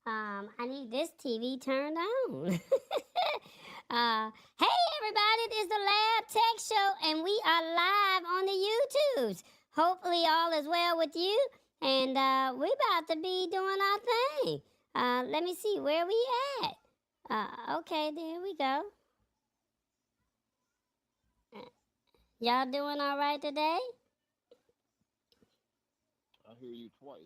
I need this TV turned on. Hey everybody, this is the Lab Tech Show, and we are live on the YouTubes. Hopefully all is well with you, and we about to be doing our thing. Let me see where we at. Okay, there we go. Y'all doing all right today? I hear you twice.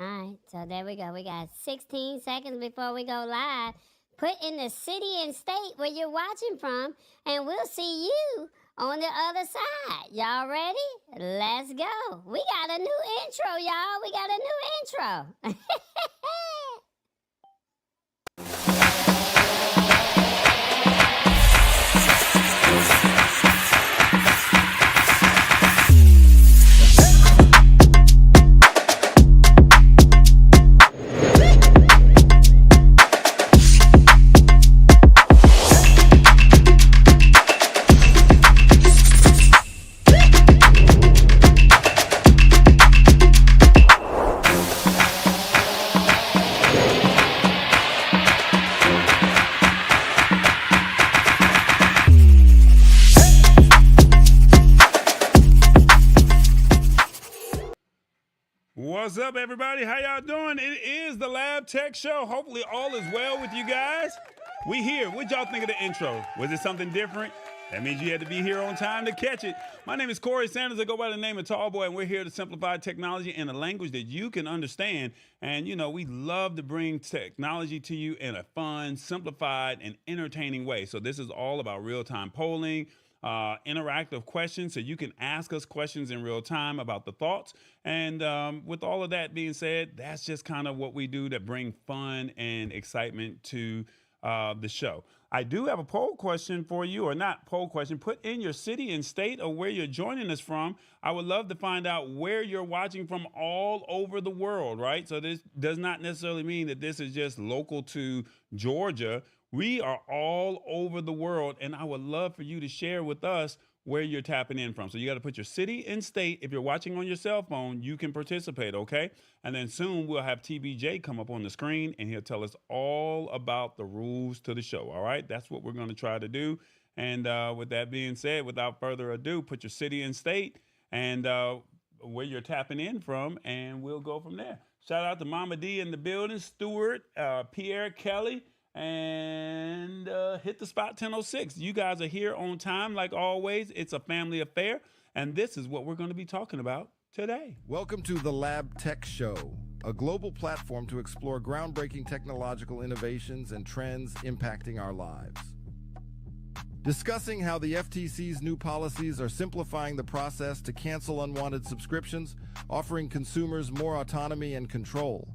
All right, so there we go. We got 16 seconds before we go live. Put in the city and state where you're watching from, and we'll see you on the other side. Y'all ready? Let's go. We got a new intro, y'all. We got a new intro. What's up, everybody? How y'all doing? It is the Lab Tech Show. Hopefully all is well with you guys. We here. What'd y'all think of the intro? Was it something different? That means you had to be here on time to catch it. My name is Corey Sanders. I go by the name of Tallboy, and we're here to simplify technology in a language that you can understand. And, you know, we love to bring technology to you in a fun, simplified, and entertaining way. So this is all about real-time polling, interactive questions, so you can ask us questions in real time about the thoughts. And with all of that being said, that's just kind of what we do to bring fun and excitement to the show. I do have a poll question for you, or not poll question. Put in your city and state or where you're joining us from. I would love to find out where you're watching from all over the world, right? So this does not necessarily mean that this is just local to Georgia. We are all over the world, and I would love for you to share with us where you're tapping in from. So you got to put your city and state. If you're watching on your cell phone, you can participate, okay? And then soon we'll have TBJ come up on the screen, and he'll tell us all about the rules to the show, all right? That's what we're going to try to do. And with that being said, without further ado, put your city and state and where you're tapping in from, and we'll go from there. Shout out to Mama D in the building, Stuart, Pierre Kelly, and Hit the Spot 1006. You guys are here on time like always. It's a family affair, and this is what we're going to be talking about today. Welcome to the Lab Tech Show, a global platform to explore groundbreaking technological innovations and trends impacting our lives. Discussing how the FTC's new policies are simplifying the process to cancel unwanted subscriptions, offering consumers more autonomy and control.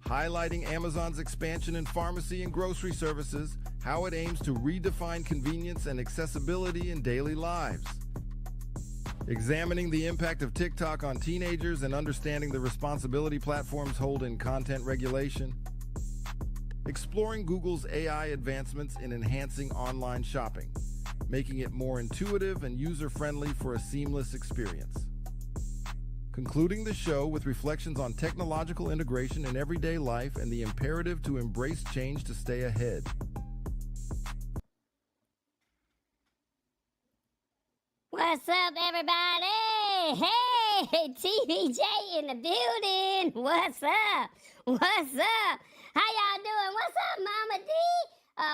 Highlighting Amazon's expansion in pharmacy and grocery services, how it aims to redefine convenience and accessibility in daily lives. Examining the impact of TikTok on teenagers and understanding the responsibility platforms hold in content regulation. Exploring Google's AI advancements in enhancing online shopping, making it more intuitive and user-friendly for a seamless experience. Concluding the show with reflections on technological integration in everyday life and the imperative to embrace change to stay ahead. What's up, everybody? Hey, TBJ in the building. What's up? What's up? How y'all doing? What's up, Mama D?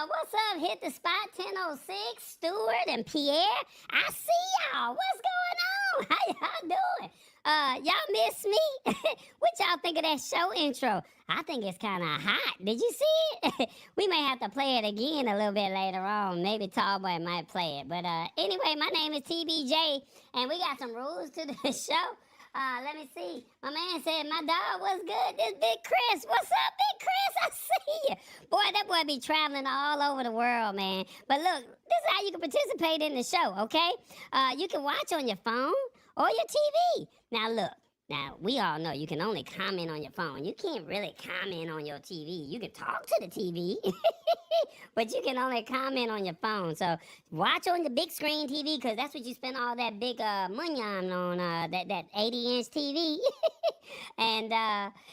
What's up? Hit the Spot 1006, Stuart and Pierre. I see y'all. What's going on? How y'all doing? Y'all miss me? What y'all think of that show intro? I think it's kind of hot. Did you see it? We may have to play it again a little bit later on. Maybe Tallboy might play it. But anyway, my name is TBJ, and we got some rules to the show. Let me see. My man said my dog was good. This Big Chris. What's up, Big Chris? I see you. Boy, that boy be traveling all over the world, man. But look, this is how you can participate in the show, okay? You can watch on your phone or your TV. Now look, Now, we all know you can only comment on your phone. You can't really comment on your TV. You can talk to the TV, but you can only comment on your phone. So watch on the big screen TV, because that's what you spend all that big money on, that 80-inch TV. And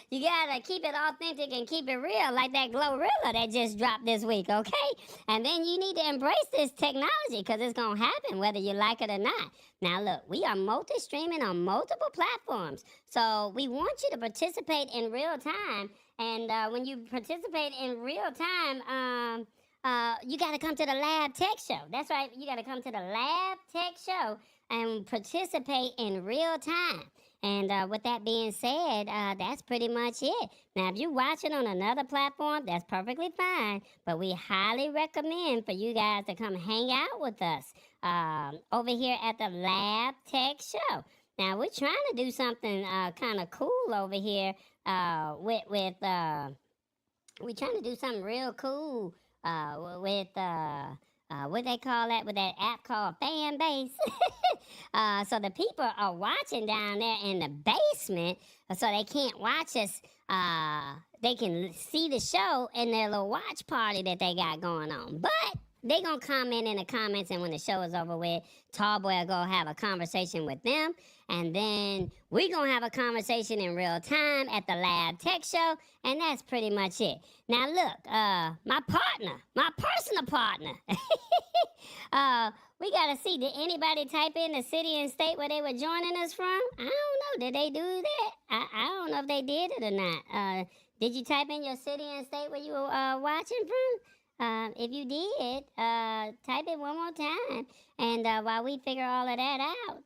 you gotta keep it authentic and keep it real, like that Glorilla that just dropped this week, okay? And then you need to embrace this technology, because it's gonna happen whether you like it or not. Now look, we are multi-streaming on multiple platforms, so we want you to participate in real time. And when you participate in real time, you got to come to the Lab Tech Show. That's right, you got to come to the Lab Tech Show and participate in real time. And with that being said, that's pretty much it. Now, if you're watching on another platform, that's perfectly fine, but we highly recommend for you guys to come hang out with us over here at the Lab Tech Show. Now, we're trying to do something kind of cool over here we're trying to do something real cool with what they call that, with that app called Fan Base. So the people are watching down there in the basement, so they can't watch us. They can see the show in their little watch party that they got going on. But they gonna comment in the comments, and when the show is over with, Tallboy will go have a conversation with them, and then we gonna have a conversation in real time at the Lab Tech Show, and that's pretty much it. Now look, my partner, my personal partner, we gotta see, did anybody type in the city and state where they were joining us from? I don't know, did they do that? I don't know if they did it or not. Did you type in your city and state where you were watching from? If you did, type it one more time, and while we figure all of that out,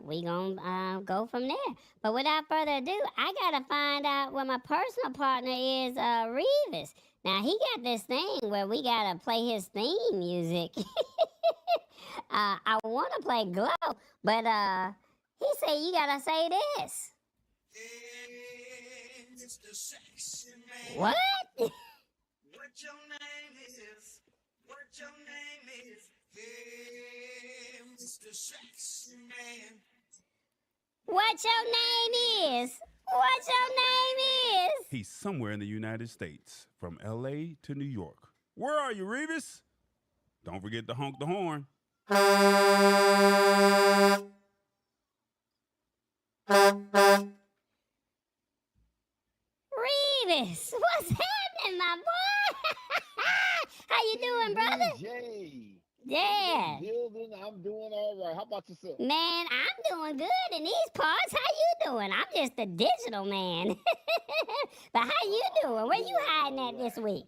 we gonna go from there. But without further ado, I gotta find out where my personal partner is, Revis. Now, he got this thing where we gotta play his theme music. I want to play Glow, but he said you gotta say this. It's the sexy man. What? What your name is? What your name is? Hey, Mr. Sexy Man. What your name is? What your name is? He's somewhere in the United States, from L.A. to New York. Where are you, Revis? Don't forget to honk the horn. Revis, what's happening, my boy? How you doing, brother? Jay. Yeah. Building, I'm doing all right. How about yourself? Man, I'm doing good in these parts. How you doing? I'm just a digital man. But how you doing? Where you hiding at this week?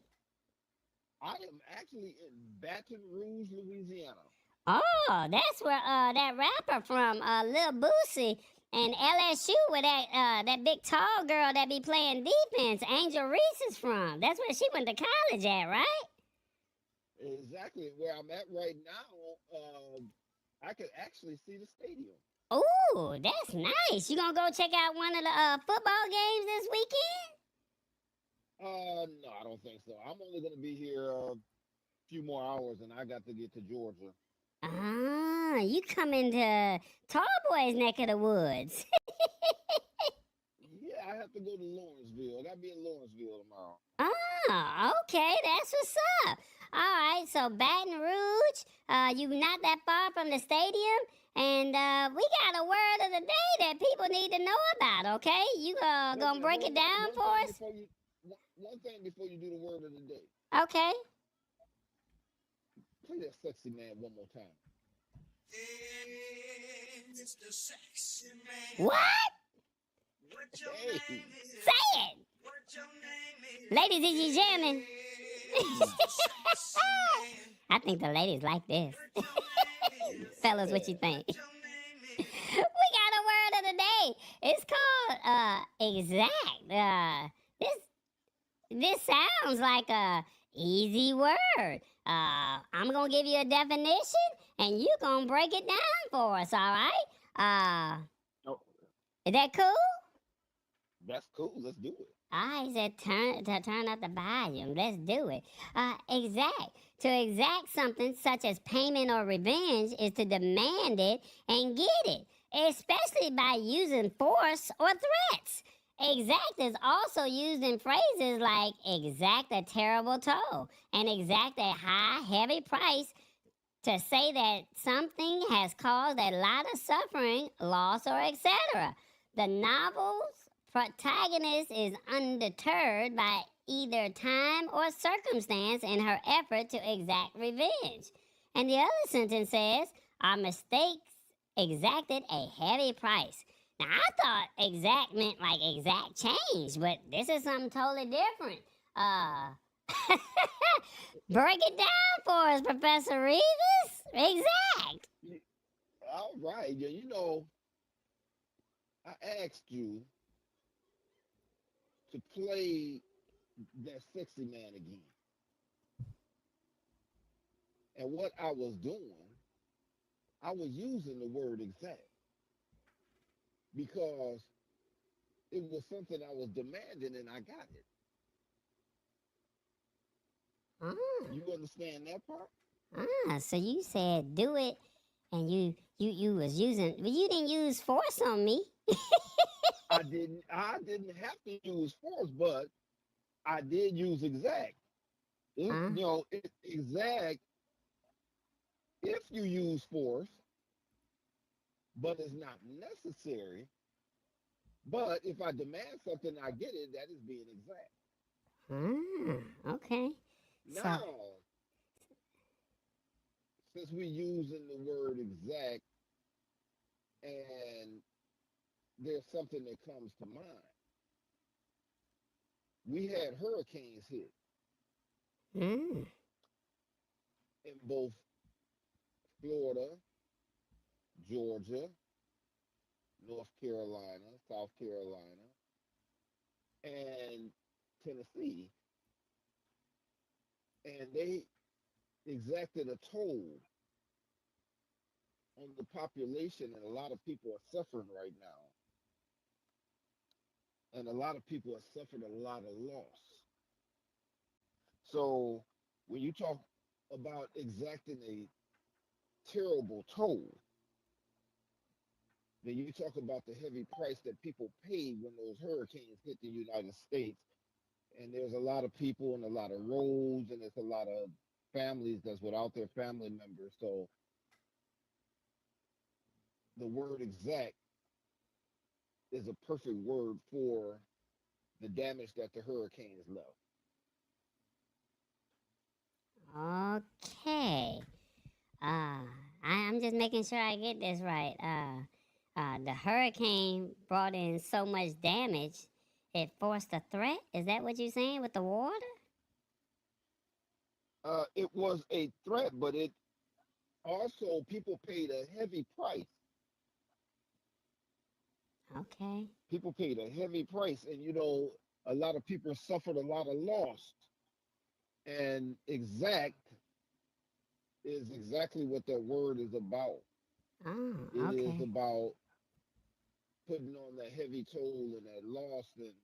I am actually in Baton Rouge, Louisiana. Oh, that's where that rapper from Lil Boosie and LSU, where that big tall girl that be playing defense, Angel Reese, is from. That's where she went to college at, right? Exactly where I'm at right now. I could actually see the stadium. Ooh, that's nice. You gonna go check out one of the football games this weekend? No, I don't think so. I'm only gonna be here a few more hours, and I got to get to Georgia. Ah, you coming to Tallboy's neck of the woods. Yeah, I have to go to Lawrenceville. I gotta be in Lawrenceville tomorrow. Oh, okay, that's what's up. All right, so Baton Rouge, you not that far from the stadium, and we got a word of the day that people need to know about, okay? You gonna break it down for us? One thing before you do the word of the day. Okay. Play that sexy man one more time. It's the sexy man. What? What your name is? Say it. What your name is? Ladies, is you jamming? I think the ladies like this. Fellas, what you think? We got a word of the day. It's called exact. This sounds like a easy word. I'm gonna give you a definition, and you gonna break it down for us. All right? Is that cool? That's cool. Let's do it. He said turn up the volume. Let's do it. Exact. To exact something such as payment or revenge is to demand it and get it. especially by using force or threats. Exact is also used in phrases like exact a terrible toll and exact a high, heavy price to say that something has caused a lot of suffering, loss, or etc. The novel's protagonist is undeterred by either time or circumstance in her effort to exact revenge. And the other sentence says, our mistakes exacted a heavy price. Now, I thought exact meant like exact change, but this is something totally different. Break it down for us, Professor Revis. Exact. All right. I asked you to play that sexy man again. And what I was doing, I was using the word exact because it was something I was demanding and I got it. You understand that part? So you said do it, and you was using, but you didn't use force on me. I didn't have to use force, but I did use exact. Exact if you use force, but it's not necessary. But if I demand something, I get it. That is being exact. Okay. Now, since we're using the word exact, and there's something that comes to mind, we had hurricanes hit in both Florida, Georgia, North Carolina, South Carolina, and Tennessee. And they exacted a toll on the population, and a lot of people are suffering right now. And a lot of people have suffered a lot of loss. So when you talk about exacting a terrible toll, then you talk about the heavy price that people paid when those hurricanes hit the United States. And there's a lot of people and a lot of roads, and there's a lot of families that's without their family members. So the word exact is a perfect word for the damage that the hurricanes left. Okay. I'm just making sure I get this right. The hurricane brought in so much damage, it forced a threat. Is that what you're saying with the water? It was a threat, but it also, people paid a heavy price. Okay. People paid a heavy price, and a lot of people suffered a lot of loss. And exact is exactly what that word is about. Oh, It okay. is about putting on that heavy toll and that loss, and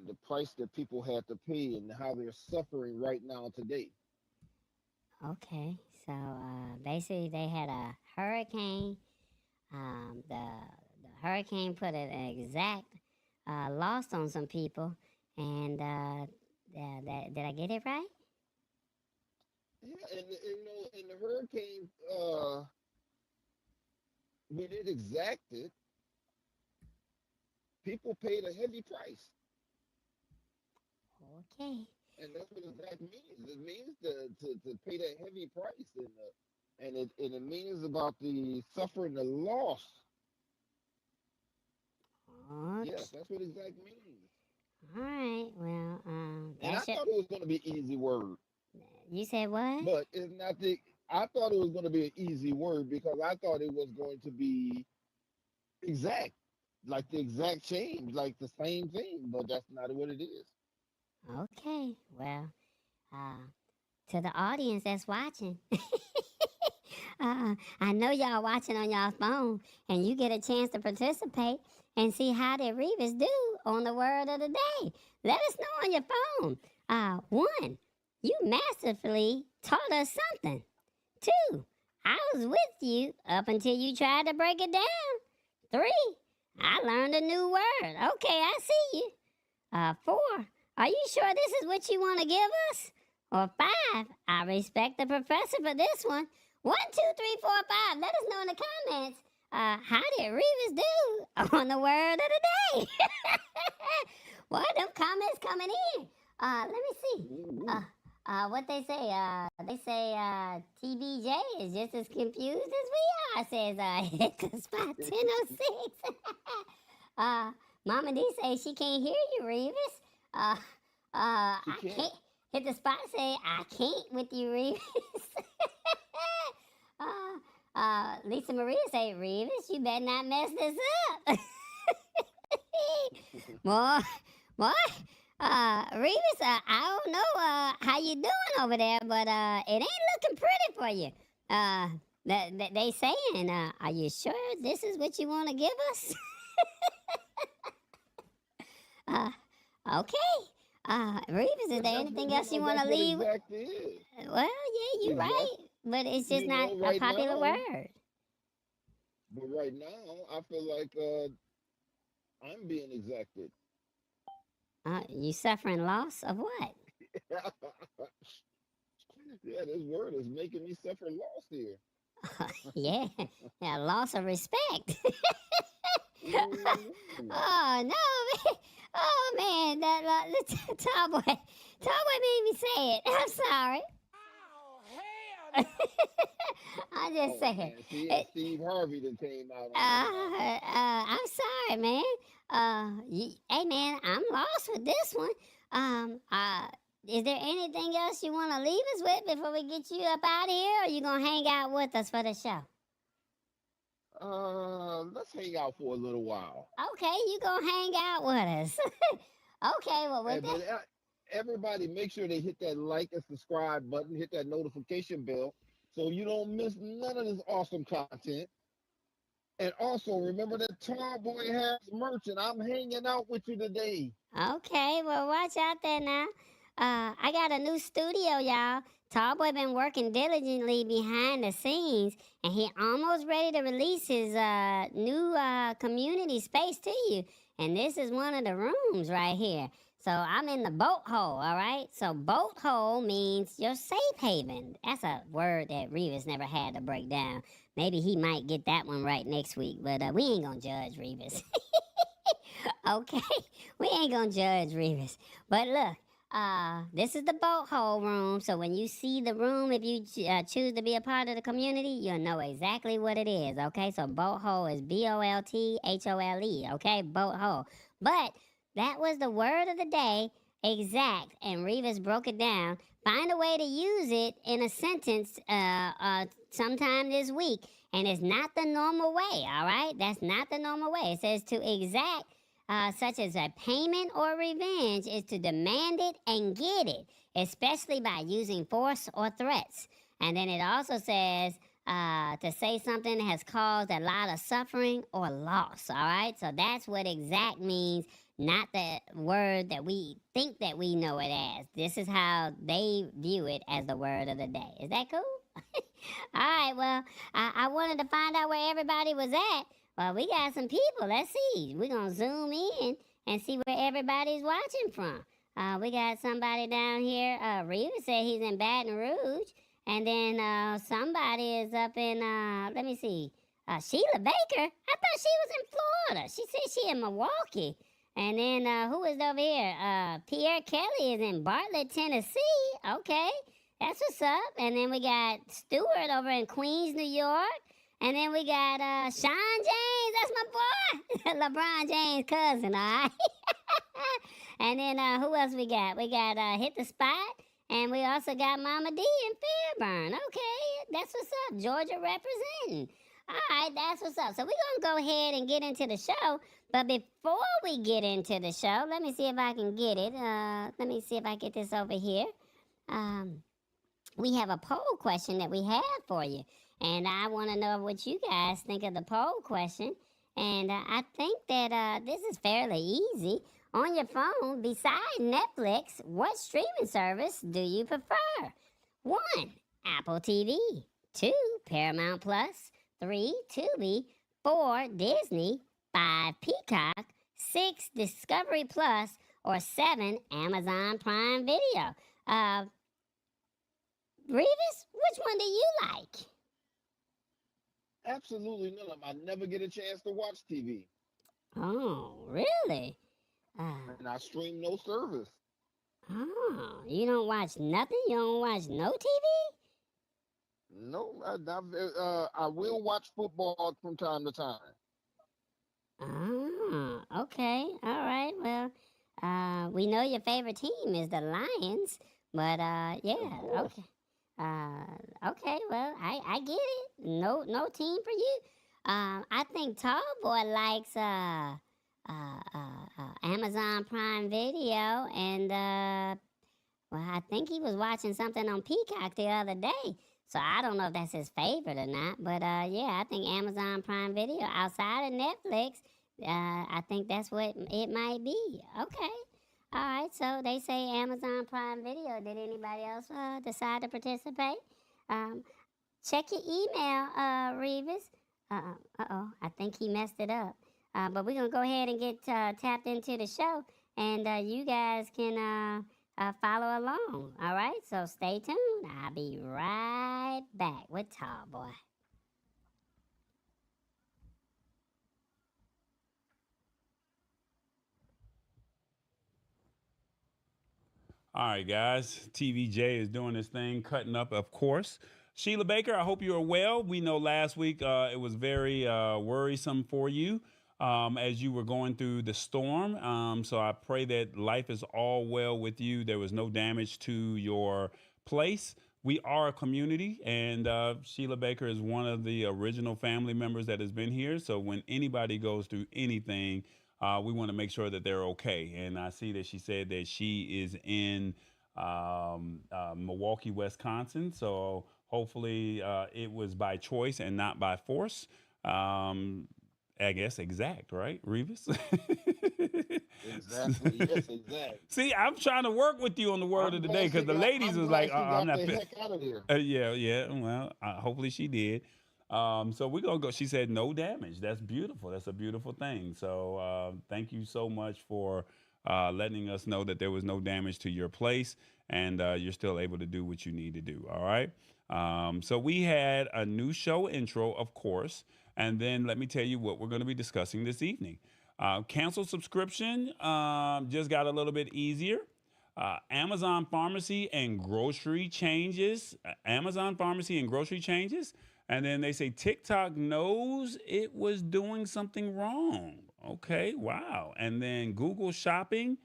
the price that people had to pay, and how they're suffering right now today. Okay. So basically, they had a hurricane. The hurricane put an exact loss on some people, and did I get it right? Yeah, and the hurricane, when it exacted, people paid a heavy price. Okay. And that's what exact means. It means to pay that heavy price, and it means about the suffering, the loss. Okay. Yes, that's what exact means. All right. Well, And I that's your. thought it was going to be an easy word, You said what? but it's not the. I thought it was going to be an easy word because I thought it was going to be exact, like the exact change, like the same thing, but that's not what it is. Okay. Well, to the audience that's watching, I know y'all watching on y'all phone, and you get a chance to participate and see how did Revis do on the word of the day. Let us know on your phone. 1, you masterfully taught us something. 2, I was with you up until you tried to break it down. 3, I learned a new word. Okay, I see you. 4, are you sure this is what you want to give us? Or 5, I respect the professor for this one. 1, 2, 3, 4, 5. Let us know in the comments. How did Revis do on the word of the day? What, them comments coming in? Let me see. What they say? They say TBJ is just as confused as we are. Says hit the spot 10:06. Mama D say she can't hear you, Revis. I can't hit the spot. Say I can't with you, Revis. Lisa Maria say, Revis, you better not mess this up. Boy, Revis, I don't know how you doing over there, but it ain't looking pretty for you. They saying, are you sure this is what you want to give us? Okay. Revis, is there anything else you want to leave? Exactly is. Well, yeah, you're right. But it's just not a popular word. But right now, I feel like I'm being exacted. You suffering loss of what? Yeah, this word is making me suffer loss here. Yeah, loss of respect. Mm. Oh, no, man. Oh, man, that Tallboy made me say it. I'm sorry. I just said Man, see, Steve Harvey that came out. I'm sorry, man. Hey, man, I'm lost with this one. Is there anything else you want to leave us with before we get you up out of here, or you gonna hang out with us for the show? Let's hang out for a little while. Okay, you gonna hang out with us. Okay, well, with that. Everybody, make sure they hit that like and subscribe button, hit that notification bell, so you don't miss none of this awesome content. And also, remember that Tallboy has merch, and I'm hanging out with you today. Okay, well, watch out there now. I got a new studio, y'all. Tallboy been working diligently behind the scenes, and he almost ready to release his new community space to you. And this is one of the rooms right here. So I'm in the boat hole, all right? So boat hole means your safe haven. That's a word that Revis never had to break down. Maybe he might get that one right next week, but we ain't gonna judge Revis. Okay? We ain't gonna judge Revis. But look, this is the boat hole room. So when you see the room, if you choose to be a part of the community, you'll know exactly what it is, okay? So boat hole is BOLTHOLE, okay? Boat hole. But that was the word of the day, exact, and Revis broke it down. Find a way to use it in a sentence sometime this week, and it's not the normal way, all right? That's not the normal way. It says to exact, such as a payment or revenge, is to demand it and get it, especially by using force or threats. And then it also says to say something has caused a lot of suffering or loss, all right? So that's what exact means, not the word that we think that we know it as. This is how they view it as the word of the day. Is that cool? All right, well, I wanted to find out where everybody was at. Well, we got some people. Let's see. We're going to zoom in and see where everybody's watching from. We got somebody down here. Revis said he's in Baton Rouge. And then somebody is up in, let me see, Sheila Baker. I thought she was in Florida. She said she in Milwaukee. And then who is over here? Pierre Kelly is in Bartlett, Tennessee. Okay, that's what's up. And then we got Stewart over in Queens, New York. And then we got Sean James. That's my boy. LeBron James' cousin, all right? And then who else we got? We got Hit the Spot. And we also got Mama D in Fairburn. Okay, that's what's up. Georgia representing. All right, that's what's up. So we're going to go ahead and get into the show. But before we get into the show, let me see if I can get it. Let me see if I get this over here. We have a poll question that we have for you. And I want to know what you guys think of the poll question. And I think that this is fairly easy. On your phone, besides Netflix, what streaming service do you prefer? 1, Apple TV. 2, Paramount Plus, 3, Tubi, 4, Disney, 5, Peacock, 6, Discovery Plus, or 7, Amazon Prime Video. Revis, which one do you like? Absolutely none of them. I never get a chance to watch TV, Oh, really? and I stream no service. Oh, you don't watch nothing? You don't watch no TV? No, I will watch football from time to time. Oh, okay. All right. Well, we know your favorite team is the Lions, but yeah, course. okay. Okay. Well, I get it. No team for you. I think Tallboy likes Amazon Prime Video, and well, I think he was watching something on Peacock the other day. So I don't know if that's his favorite or not, but yeah, I think Amazon Prime Video outside of Netflix, I think that's what it might be. Okay. All right, so they say Amazon Prime Video. Did anybody else decide to participate? Check your email, Revis. Uh-oh, I think he messed it up. But we're going to go ahead and get tapped into the show, and you guys can follow along. All right, so stay tuned. I'll be right back with Tallboy. All right, guys. TVJ is doing this thing, cutting up, of course. Sheila Baker, I hope you are well. We know last week it was very worrisome for you as you were going through the storm. So I pray that life is all well with you. There was no damage to your place. We are a community, and Sheila Baker is one of the original family members that has been here. So when anybody goes through anything, we want to make sure that they're okay. And I see that she said that she is in Milwaukee, Wisconsin. So hopefully it was by choice and not by force. I guess exact, right, Revis? Exactly. Yes, exactly. See, I'm trying to work with you on the word of the day because the ladies was like, I'm not. The heck out of here. Yeah. Well, hopefully she did. So we're gonna go. She said no damage. That's beautiful. That's a beautiful thing. So thank you so much for letting us know that there was no damage to your place and you're still able to do what you need to do. All right. So we had a new show intro, of course, and then let me tell you what we're going to be discussing this evening. Cancel subscription just got a little bit easier. Amazon pharmacy and grocery changes. Amazon pharmacy and grocery changes. And then they say TikTok knows it was doing something wrong. Okay, wow. And then Google Shopping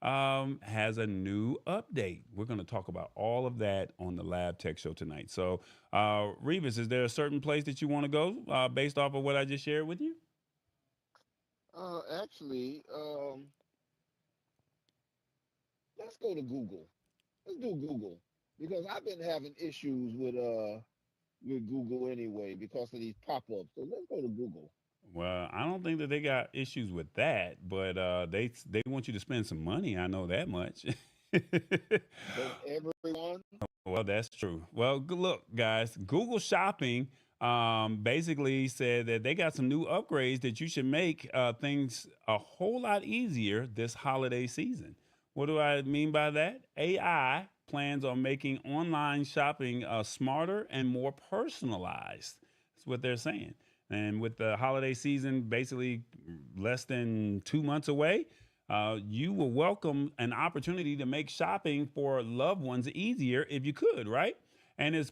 has a new update. We're going to talk about all of that on the Lab Tech Show tonight. So, Revis, is there a certain place that you want to go based off of what I just shared with you? Actually, let's go to Google. Let's do Google because I've been having issues with Google anyway because of these pop-ups. So let's go to Google. Well, I don't think that they got issues with that, but they want you to spend some money. I know that much. Does everyone? Well, that's true. Well, look, guys, Google Shopping basically said that they got some new upgrades that you should make things a whole lot easier this holiday season. What do I mean by that? AI plans on making online shopping smarter and more personalized. That's what they're saying. And with the holiday season basically less than 2 months away, you will welcome an opportunity to make shopping for loved ones easier if you could, right? And it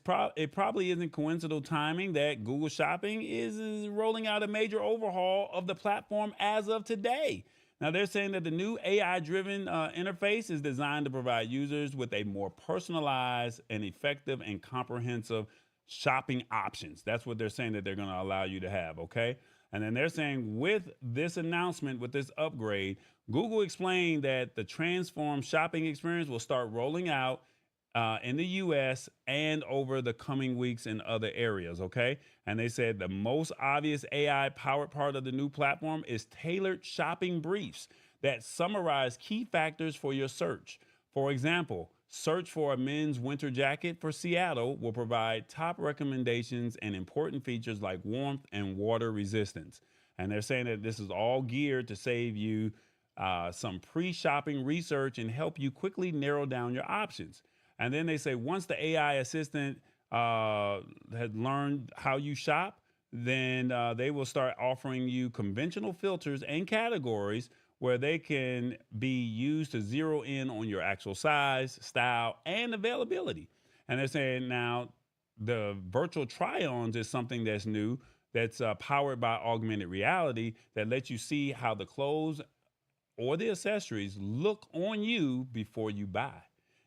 probably isn't coincidental timing that Google Shopping is rolling out a major overhaul of the platform as of today. Now, they're saying that the new AI-driven interface is designed to provide users with a more personalized and effective and comprehensive shopping options. That's what they're saying that they're going to allow you to have, okay? And then they're saying with this announcement, with this upgrade, Google explained that the transformed shopping experience will start rolling out in the US and over the coming weeks in other areas, okay? And they said the most obvious AI powered part of the new platform is tailored shopping briefs that summarize key factors for your search. For example, Search for a men's winter jacket for Seattle will provide top recommendations and important features like warmth and water resistance. And they're saying that this is all geared to save you some pre shopping research and help you quickly narrow down your options. And then they say once the AI assistant had learned how you shop, then they will start offering you conventional filters and categories where they can be used to zero in on your actual size, style, and availability. And they're saying now the virtual try-ons is something that's new, that's powered by augmented reality, that lets you see how the clothes or the accessories look on you before you buy.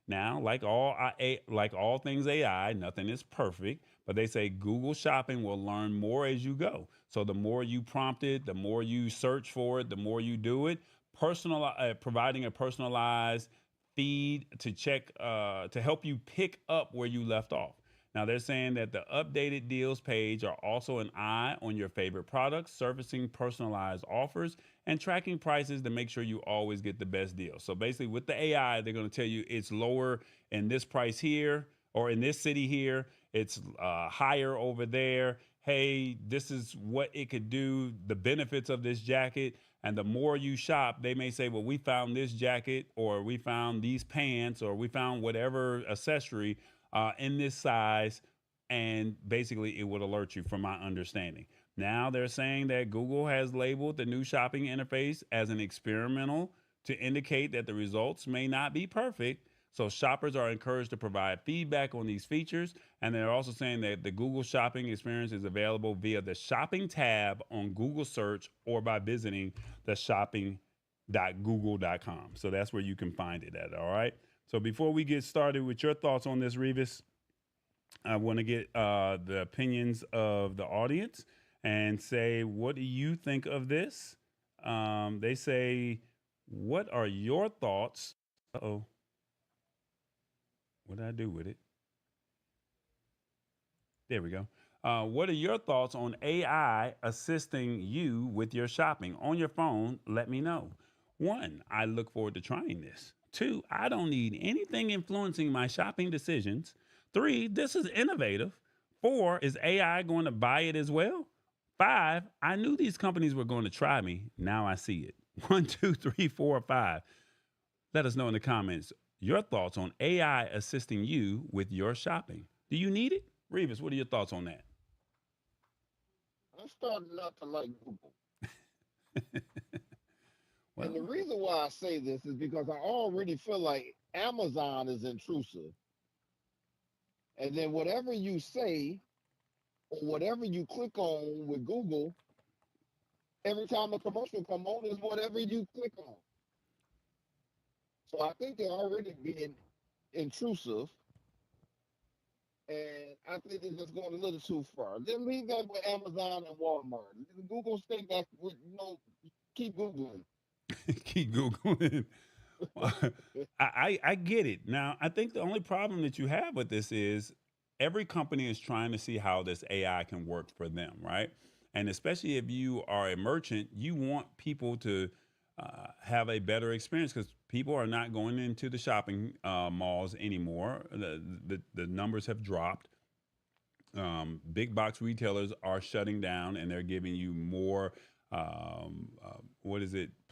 Now, like all things AI, nothing is perfect, but they say Google Shopping will learn more as you go. So the more you prompt it, the more you search for it, the more you do it. Providing a personalized feed to check to help you pick up where you left off. Now they're saying that the updated deals page are also an eye on your favorite products, surfacing personalized offers and tracking prices to make sure you always get the best deal. So basically with the AI, they're going to tell you it's lower in this price here or in this city here. It's higher over there. Hey, this is what it could do, the benefits of this jacket. And the more you shop, they may say, well, we found this jacket or we found these pants or we found whatever accessory in this size, and basically it would alert you from my understanding. Now they're saying that Google has labeled the new shopping interface as an experimental to indicate that the results may not be perfect. So shoppers are encouraged to provide feedback on these features. And they're also saying that the Google shopping experience is available via the shopping tab on Google search or by visiting the shopping.google.com. So that's where you can find it at. All right. So before we get started with your thoughts on this, Revis, I want to get the opinions of the audience and say, what do you think of this? They say, what are your thoughts? Uh-oh. What did I do with it? There we go. What are your thoughts on AI assisting you with your shopping on your phone? Let me know. 1, I look forward to trying this. 2, I don't need anything influencing my shopping decisions. 3, this is innovative. 4, is AI going to buy it as well? 5, I knew these companies were going to try me. Now I see it. 1, 2, 3, 4, 5. Let us know in the comments your thoughts on AI assisting you with your shopping. Do you need it? Revis, what are your thoughts on that? I'm starting not to like Google. Well, And the reason why I say this is because I already feel like Amazon is intrusive. And then whatever you say or whatever you click on with Google, every time a commercial come on is whatever you click on. So I think they're already being intrusive. And I think they're just going a little too far. Then leave that with Amazon and Walmart. Google stay back with, keep Googling. keep Googling. I get it. Now, I think the only problem that you have with this is every company is trying to see how this AI can work for them, right? And especially if you are a merchant, you want people to have a better experience because people are not going into the shopping malls anymore. The numbers have dropped. Big box retailers are shutting down and they're giving you more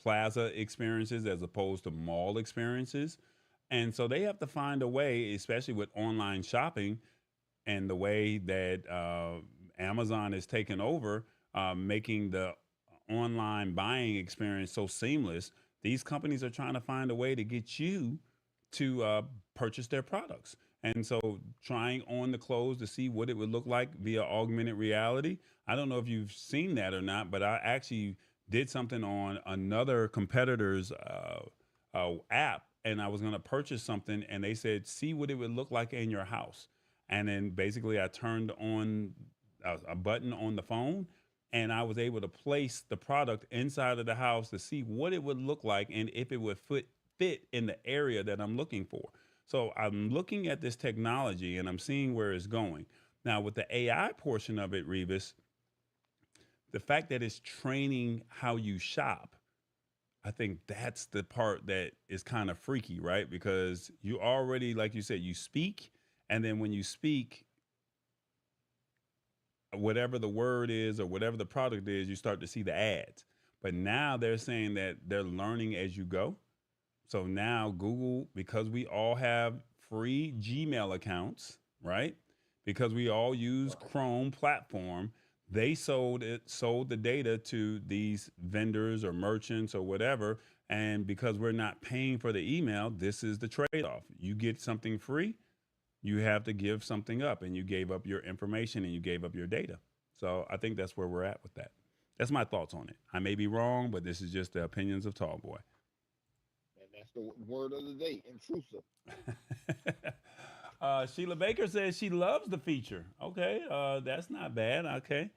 plaza experiences as opposed to mall experiences. And so they have to find a way, especially with online shopping and the way that Amazon is taken over, making the online buying experience so seamless. These companies are trying to find a way to get you to purchase their products. And so trying on the clothes to see what it would look like via augmented reality. I don't know if you've seen that or not, but I actually did something on another competitor's app, and I was going to purchase something, and they said, see what it would look like in your house. And then basically I turned on a button on the phone, and I was able to place the product inside of the house to see what it would look like and if it would fit in the area that I'm looking for. So I'm looking at this technology and I'm seeing where it's going. Now with the AI portion of it, Revis, the fact that it's training how you shop, I think that's the part that is kind of freaky, right? Because you already, like you said, you speak, and then when you speak, whatever the word is or whatever the product is, you start to see the ads. But now they're saying that they're learning as you go. So now Google, because we all have free Gmail accounts, right? Because we all use Right. Chrome platform, they sold the data to these vendors or merchants or whatever. And because we're not paying for the email, this is the trade-off. You get something free, you have to give something up, and you gave up your information and you gave up your data. So I think that's where we're at with that. That's my thoughts on it. I may be wrong, but this is just the opinions of Tallboy. And that's the word of the day, intrusive. Sheila Baker says she loves the feature. Okay, that's not bad. Okay,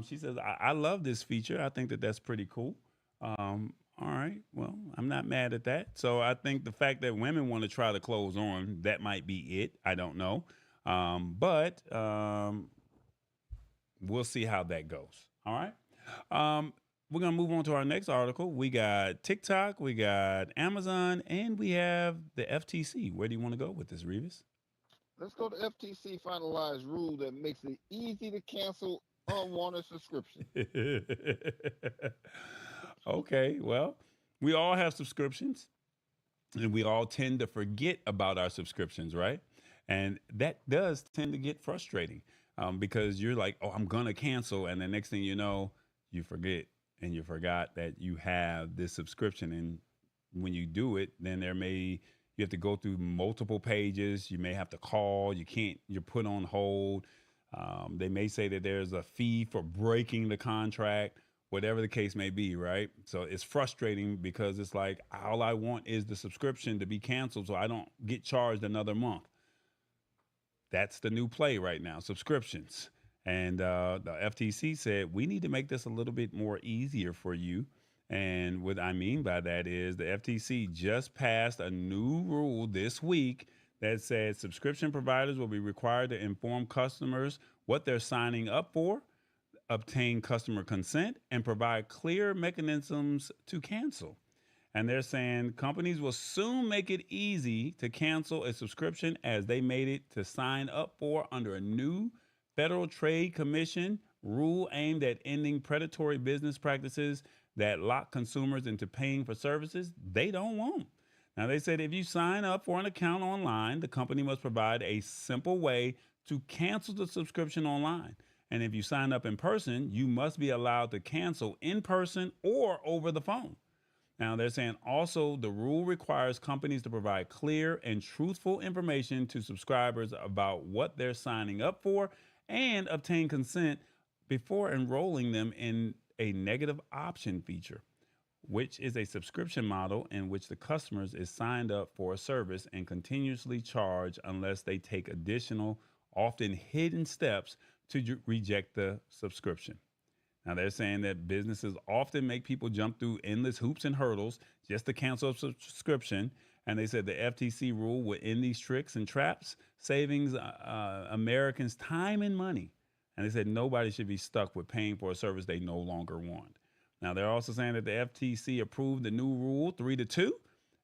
she says I love this feature. I think that that's pretty cool. All right, well, I'm not mad at that. So I think the fact that women want to try the clothes on, that might be it. I don't know, but we'll see how that goes. All right. We're going to move on to our next article. We got TikTok, we got Amazon, and we have the FTC. Where do you want to go with this, Revis? Let's go to FTC finalized rule that makes it easy to cancel unwanted subscription. Okay, well, we all have subscriptions and we all tend to forget about our subscriptions, right? And that does tend to get frustrating because you're like, oh, I'm going to cancel. And the next thing you know, you forget and you forgot that you have this subscription. And when you do it, then you have to go through multiple pages. You may have to call. You're put on hold. They may say that there's a fee for breaking the contract, whatever the case may be, right? So it's frustrating because it's like, all I want is the subscription to be canceled so I don't get charged another month. That's the new play right now, subscriptions. And the FTC said, we need to make this a little bit more easier for you. And what I mean by that is the FTC just passed a new rule this week that said subscription providers will be required to inform customers what they're signing up for, obtain customer consent, and provide clear mechanisms to cancel. And they're saying companies will soon make it easy to cancel a subscription as they made it to sign up for under a new Federal Trade Commission rule aimed at ending predatory business practices that lock consumers into paying for services they don't want. Now, they said if you sign up for an account online, the company must provide a simple way to cancel the subscription online. And if you sign up in person, you must be allowed to cancel in person or over the phone. Now, they're saying also the rule requires companies to provide clear and truthful information to subscribers about what they're signing up for and obtain consent before enrolling them in a negative option feature, which is a subscription model in which the customers is signed up for a service and continuously charged unless they take additional, often hidden steps to reject the subscription. Now, they're saying that businesses often make people jump through endless hoops and hurdles just to cancel a subscription. And they said the FTC rule would end these tricks and traps, saving Americans time and money. And they said nobody should be stuck with paying for a service they no longer want. Now, they're also saying that the FTC approved the new rule 3-2,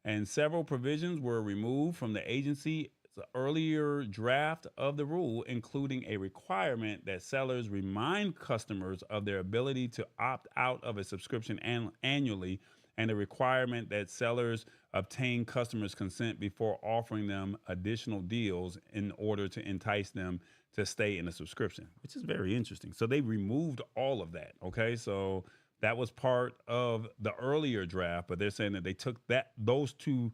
and several provisions were removed from the agency's earlier draft of the rule, including a requirement that sellers remind customers of their ability to opt out of a subscription annually, and a requirement that sellers obtain customers' consent before offering them additional deals in order to entice them to stay in a subscription, which is very interesting. So they removed all of that. Okay, so that was part of the earlier draft, but they're saying that they took those two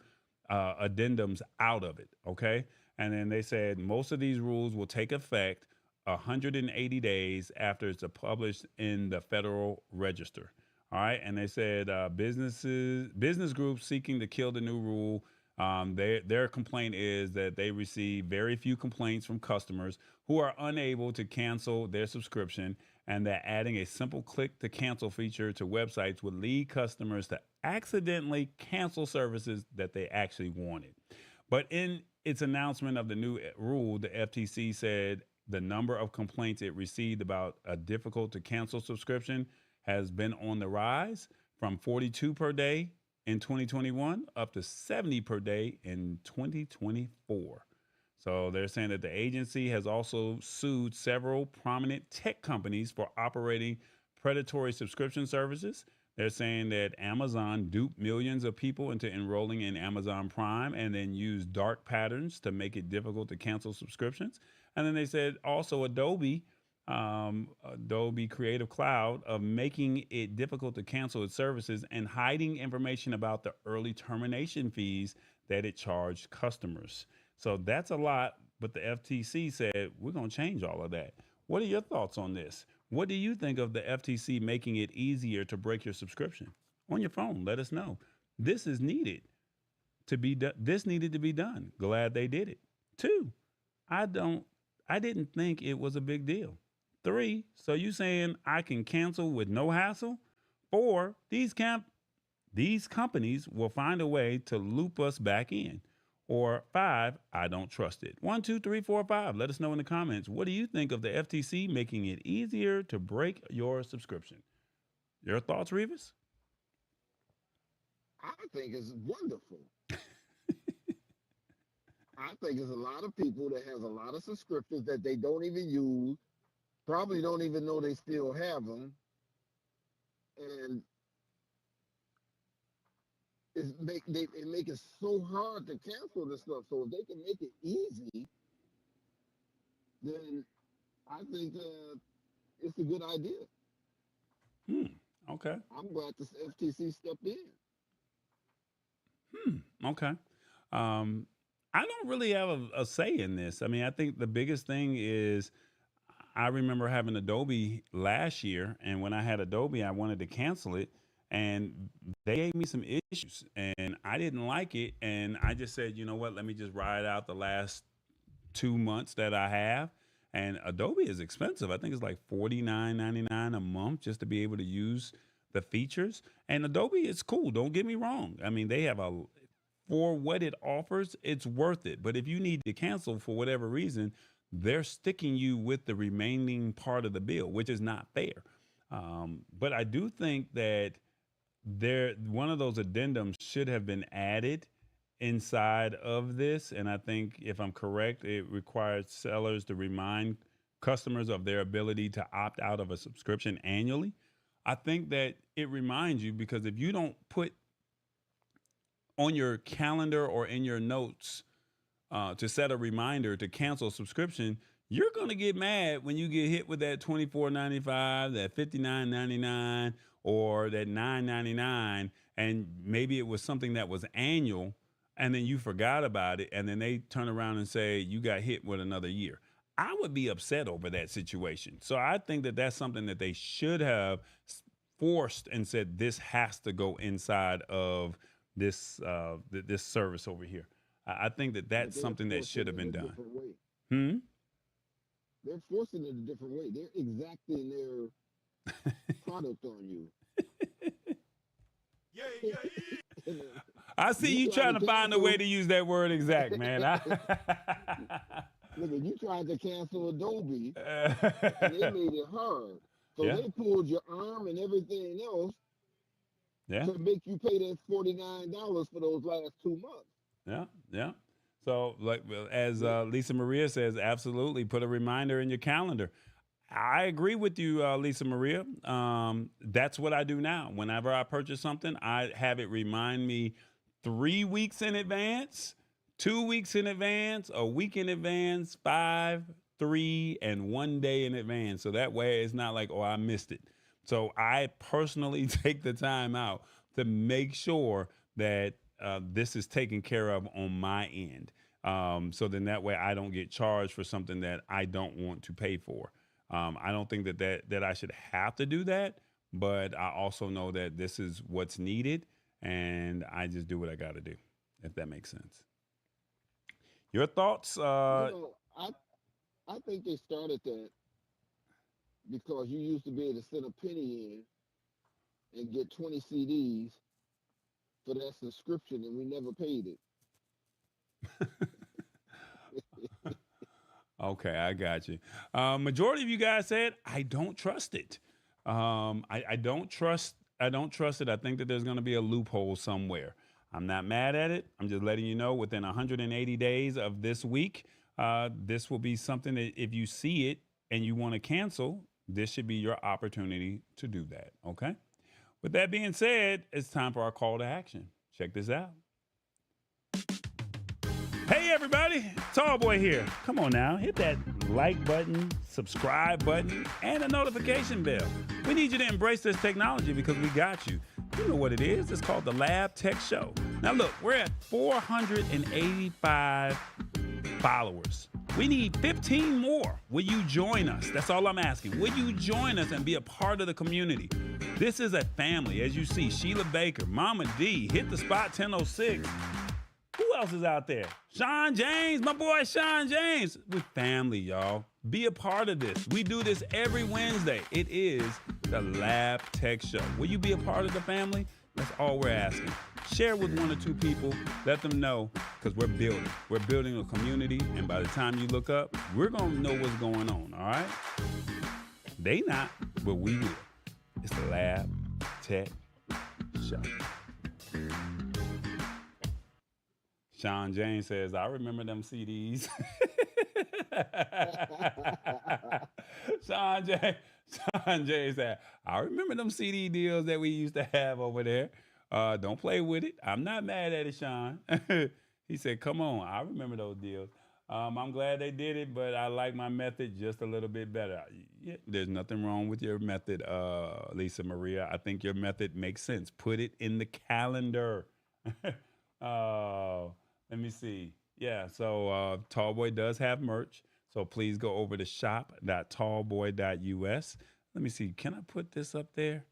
addendums out of it. Okay, and then they said most of these rules will take effect 180 days after it's published in the Federal Register. All right, and they said business groups seeking to kill the new rule. Their complaint is that they receive very few complaints from customers who are unable to cancel their subscription, and that adding a simple click to cancel feature to websites would lead customers to accidentally cancel services that they actually wanted. But in its announcement of the new rule, the FTC said the number of complaints it received about a difficult to cancel subscription has been on the rise from 42 per day in 2021 up to 70 per day in 2024. So they're saying that the agency has also sued several prominent tech companies for operating predatory subscription services. They're saying that Amazon duped millions of people into enrolling in Amazon Prime and then used dark patterns to make it difficult to cancel subscriptions. And then they said also Adobe Creative Cloud of making it difficult to cancel its services and hiding information about the early termination fees that it charged customers. So that's a lot, but the FTC said, we're going to change all of that. What are your thoughts on this? What do you think of the FTC making it easier to break your subscription? On your phone, let us know. This is needed to be done. This needed to be done. Glad they did it. 2, I didn't think it was a big deal. 3, so you saying I can cancel with no hassle? 4, these companies will find a way to loop us back in. Or 5, I don't trust it. 1, 2, 3, 4, 5. Let us know in the comments. What do you think of the FTC making it easier to break your subscription? Your thoughts, Revis? I think it's wonderful. I think it's a lot of people that has a lot of subscriptions that they don't even use, probably don't even know they still have them, and it make it so hard to cancel this stuff. So if they can make it easy, then I think it's a good idea. Okay. I'm glad the FTC stepped in. Okay. I don't really have a say in this. I mean, I think the biggest thing is I remember having Adobe last year, and when I had Adobe, I wanted to cancel it, and they gave me some issues, and I didn't like it, and I just said, you know what, let me just ride out the last 2 months that I have. And Adobe is expensive. I think it's like $49.99 a month just to be able to use the features. And Adobe is cool. Don't get me wrong. I mean, they have for what it offers, it's worth it. But if you need to cancel for whatever reason, they're sticking you with the remaining part of the bill, which is not fair. But I do think that one of those addendums should have been added inside of this. And I think, if I'm correct, it requires sellers to remind customers of their ability to opt out of a subscription annually. I think that it reminds you, because if you don't put on your calendar or in your notes to set a reminder to cancel a subscription, you're going to get mad when you get hit with that $24.95, that $59.99, or that $9.99, and maybe it was something that was annual, and then you forgot about it, and then they turn around and say you got hit with another year. I would be upset over that situation. So I think that that's something that they should have forced and said, this has to go inside of this this service over here. I think that that's something that should have been done. They're forcing it a different way. They're exacting their product on you. I see you trying to find a way to use that word exact, man. Look, you tried to cancel Adobe, and they made it hard. So they pulled your arm and everything else to make you pay that $49 for those last 2 months. Yeah. So, like, as Lisa Maria says, absolutely put a reminder in your calendar. I agree with you, Lisa Maria. That's what I do now. Whenever I purchase something, I have it remind me 3 weeks in advance, 2 weeks in advance, a week in advance, 5, 3, and 1 day in advance. So that way it's not like, oh, I missed it. So I personally take the time out to make sure that this is taken care of on my end. So then that way I don't get charged for something that I don't want to pay for. I don't think that I should have to do that, but I also know that this is what's needed, and I just do what I got to do, if that makes sense. Your thoughts? I think they started that because you used to be able to send a penny in and get 20 CDs for that subscription, and we never paid it. Okay, I got you. Majority of you guys said, I don't trust it. I don't trust I don't trust it. I think that there's going to be a loophole somewhere. I'm not mad at it. I'm just letting you know within 180 days of this week, this will be something that if you see it and you want to cancel, this should be your opportunity to do that. Okay. With that being said, it's time for our call to action. Check this out. Hey everybody, Tallboy here. Come on now, hit that like button, subscribe button, and the notification bell. We need you to embrace this technology because we got you. You know what it is. It's called the Lab Tech Show. Now look, we're at 485 followers. We need 15 more. Will you join us? That's all I'm asking. Will you join us and be a part of the community? This is a family. As you see, Sheila Baker, Mama D, Hit the Spot 1006. Who else is out there? Sean James, my boy Sean James. We family, y'all. Be a part of this. We do this every Wednesday. It is the Lab Tech Show. Will you be a part of the family? That's all we're asking. Share with 1 or 2 people. Let them know because we're building. We're building a community, and by the time you look up, we're going to know what's going on, all right? They not, but we will. It's the Lab Tech Show. Sean James says, I remember them CDs. Sean James said, I remember them CD deals that we used to have over there. Don't play with it. I'm not mad at it, Sean. He said, come on. I remember those deals. I'm glad they did it, but I like my method just a little bit better. Yeah, there's nothing wrong with your method, Lisa Maria. I think your method makes sense. Put it in the calendar. Let me see. Yeah, so Tallboy does have merch. So please go over to shop.tallboy.us. Let me see. Can I put this up there?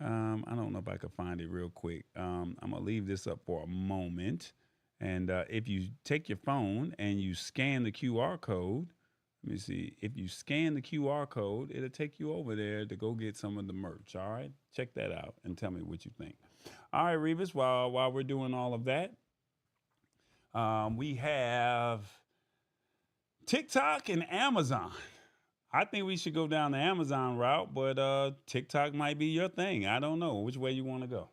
I don't know if I can find it real quick. I'm going to leave this up for a moment. And if you take your phone and you scan the QR code, let me see. If you scan the QR code, it'll take you over there to go get some of the merch. All right? Check that out and tell me what you think. All right, Revis, while we're doing all of that, we have TikTok and Amazon. I think we should go down the Amazon route, but TikTok might be your thing. I don't know which way you want to go.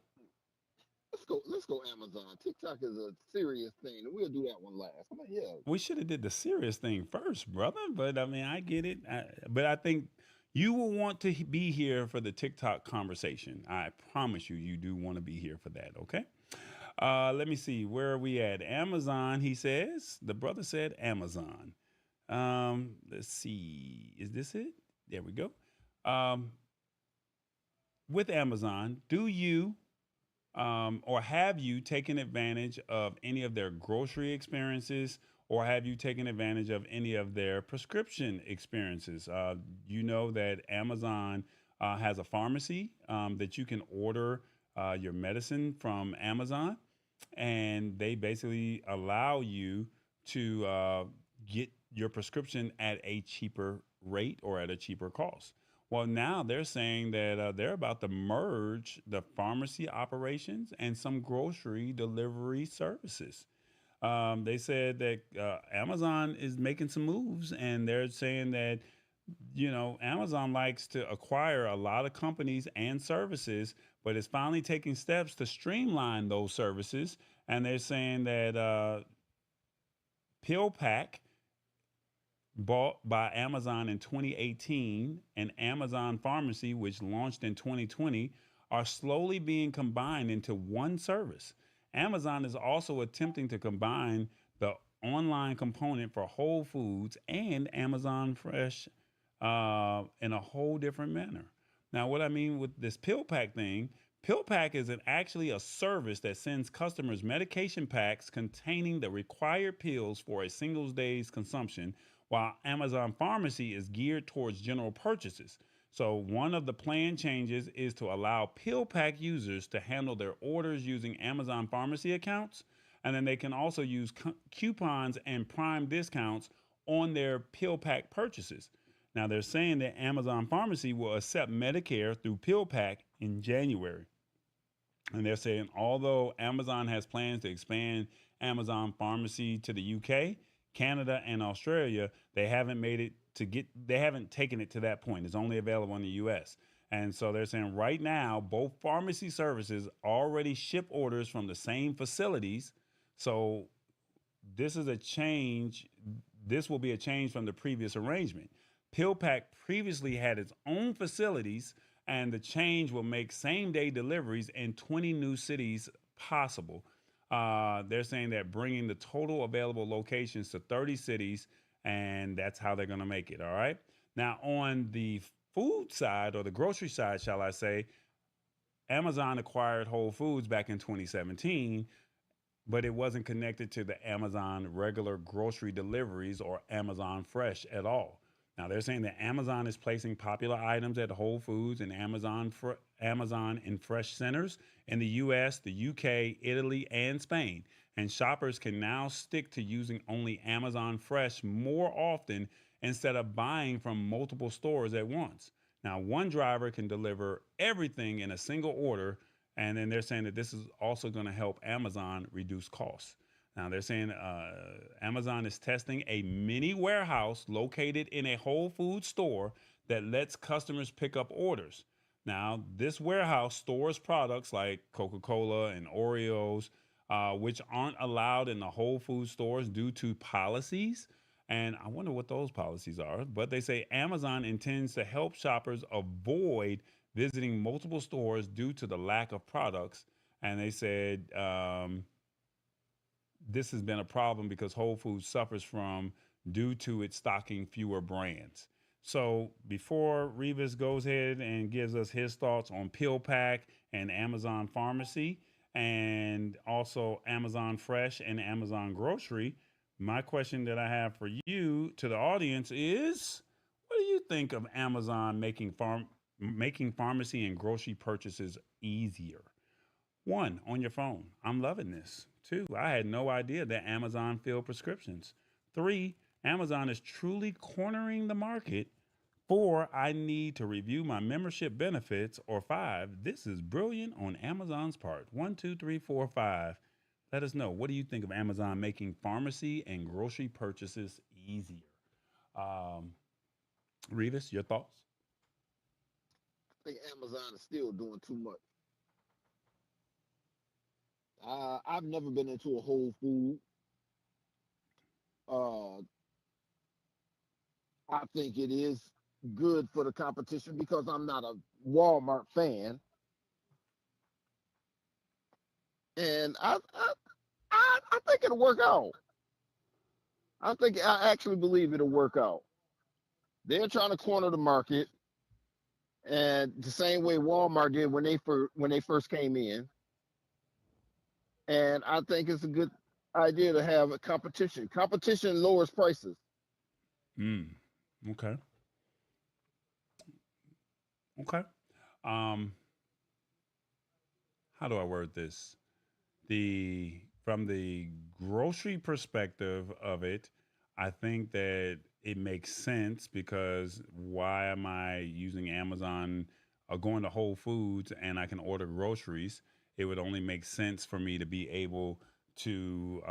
Let's go Amazon. TikTok is a serious thing. We'll do that one last. I mean, yeah. We should have did the serious thing first, brother. But I mean, I get it. But I think you will want to be here for the TikTok conversation. I promise you, you do want to be here for that. Okay. Let me see. Where are we at? Amazon, he says. The brother said Amazon. Let's see. Is this it? There we go. With Amazon, do you or have you taken advantage of any of their grocery experiences, or have you taken advantage of any of their prescription experiences? You know that Amazon has a pharmacy that you can order your medicine from Amazon, and they basically allow you to get your prescription at a cheaper rate or at a cheaper cost. Well, now they're saying that they're about to merge the pharmacy operations and some grocery delivery services. They said that Amazon is making some moves, and they're saying that, you know, Amazon likes to acquire a lot of companies and services, but is finally taking steps to streamline those services. And they're saying that PillPack, bought by Amazon in 2018, and Amazon Pharmacy, which launched in 2020, are slowly being combined into one service. Amazon is also attempting to combine the online component for Whole Foods and Amazon Fresh in a whole different manner. Now, what I mean with this PillPack thing, PillPack is actually a service that sends customers medication packs containing the required pills for a single day's consumption, while Amazon Pharmacy is geared towards general purchases. So one of the plan changes is to allow PillPack users to handle their orders using Amazon Pharmacy accounts, and then they can also use coupons and Prime discounts on their PillPack purchases. Now they're saying that Amazon Pharmacy will accept Medicare through PillPack in January. And they're saying although Amazon has plans to expand Amazon Pharmacy to the UK, Canada, and Australia, they haven't taken it to that point. It's only available in the US. And so they're saying right now, both pharmacy services already ship orders from the same facilities. So this is a change. This will be a change from the previous arrangement. PillPack previously had its own facilities, and the change will make same day deliveries in 20 new cities possible. They're saying that bringing the total available locations to 30 cities, and that's how they're going to make it. All right. Now, on the food side, or the grocery side, shall I say, Amazon acquired Whole Foods back in 2017, but it wasn't connected to the Amazon regular grocery deliveries or Amazon Fresh at all. Now they're saying that Amazon is placing popular items at Whole Foods and Amazon and Fresh centers in the US, the UK, Italy, and Spain. And shoppers can now stick to using only Amazon Fresh more often instead of buying from multiple stores at once. Now, one driver can deliver everything in a single order, and then they're saying that this is also going to help Amazon reduce costs. Now, they're saying Amazon is testing a mini warehouse located in a Whole Foods store that lets customers pick up orders. Now, this warehouse stores products like Coca-Cola and Oreos, which aren't allowed in the Whole Foods stores due to policies. And I wonder what those policies are. But they say Amazon intends to help shoppers avoid visiting multiple stores due to the lack of products. And they said this has been a problem because Whole Foods suffers from due to its stocking fewer brands. So before Revis goes ahead and gives us his thoughts on PillPack and Amazon Pharmacy and also Amazon Fresh and Amazon Grocery, my question that I have for you to the audience is, what do you think of Amazon making pharmacy and grocery purchases easier? One, on your phone. I'm loving this. Two, I had no idea that Amazon filled prescriptions. Three, Amazon is truly cornering the market. Four, I need to review my membership benefits. Or five, this is brilliant on Amazon's part. One, two, three, four, five. Let us know. What do you think of Amazon making pharmacy and grocery purchases easier? Revis, your thoughts? I think Amazon is still doing too much. I've never been into a Whole Food. Uh, I think it is good for the competition because I'm not a Walmart fan, and I think it'll work out. I actually believe it'll work out. They're trying to corner the market, and the same way Walmart did when they first came in. And I think it's a good idea to have a competition. Competition lowers prices. Mm, okay. Okay. Um, how do I word this? The From the grocery perspective of it, I think that it makes sense because why am I using Amazon or going to Whole Foods and I can order groceries? It would only make sense for me to be able to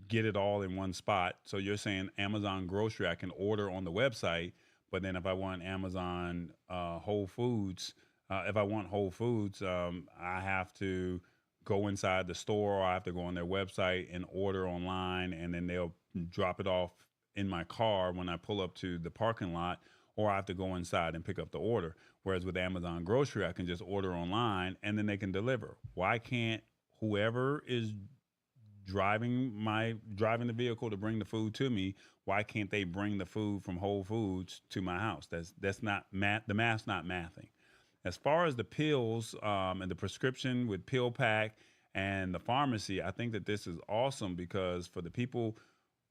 get it all in one spot. So you're saying Amazon grocery, I can order on the website, but then if I want Amazon Whole Foods, if I want Whole Foods, I have to go inside the store or I have to go on their website and order online, and then they'll drop it off in my car when I pull up to the parking lot, or I have to go inside and pick up the order. Whereas with Amazon grocery, I can just order online and then they can deliver. Why can't whoever is driving the vehicle to bring the food to me, why can't they bring the food from Whole Foods to my house? That's not math. The math's not mathing. As far as the pills and the prescription with PillPack and the pharmacy, I think that this is awesome because for the people,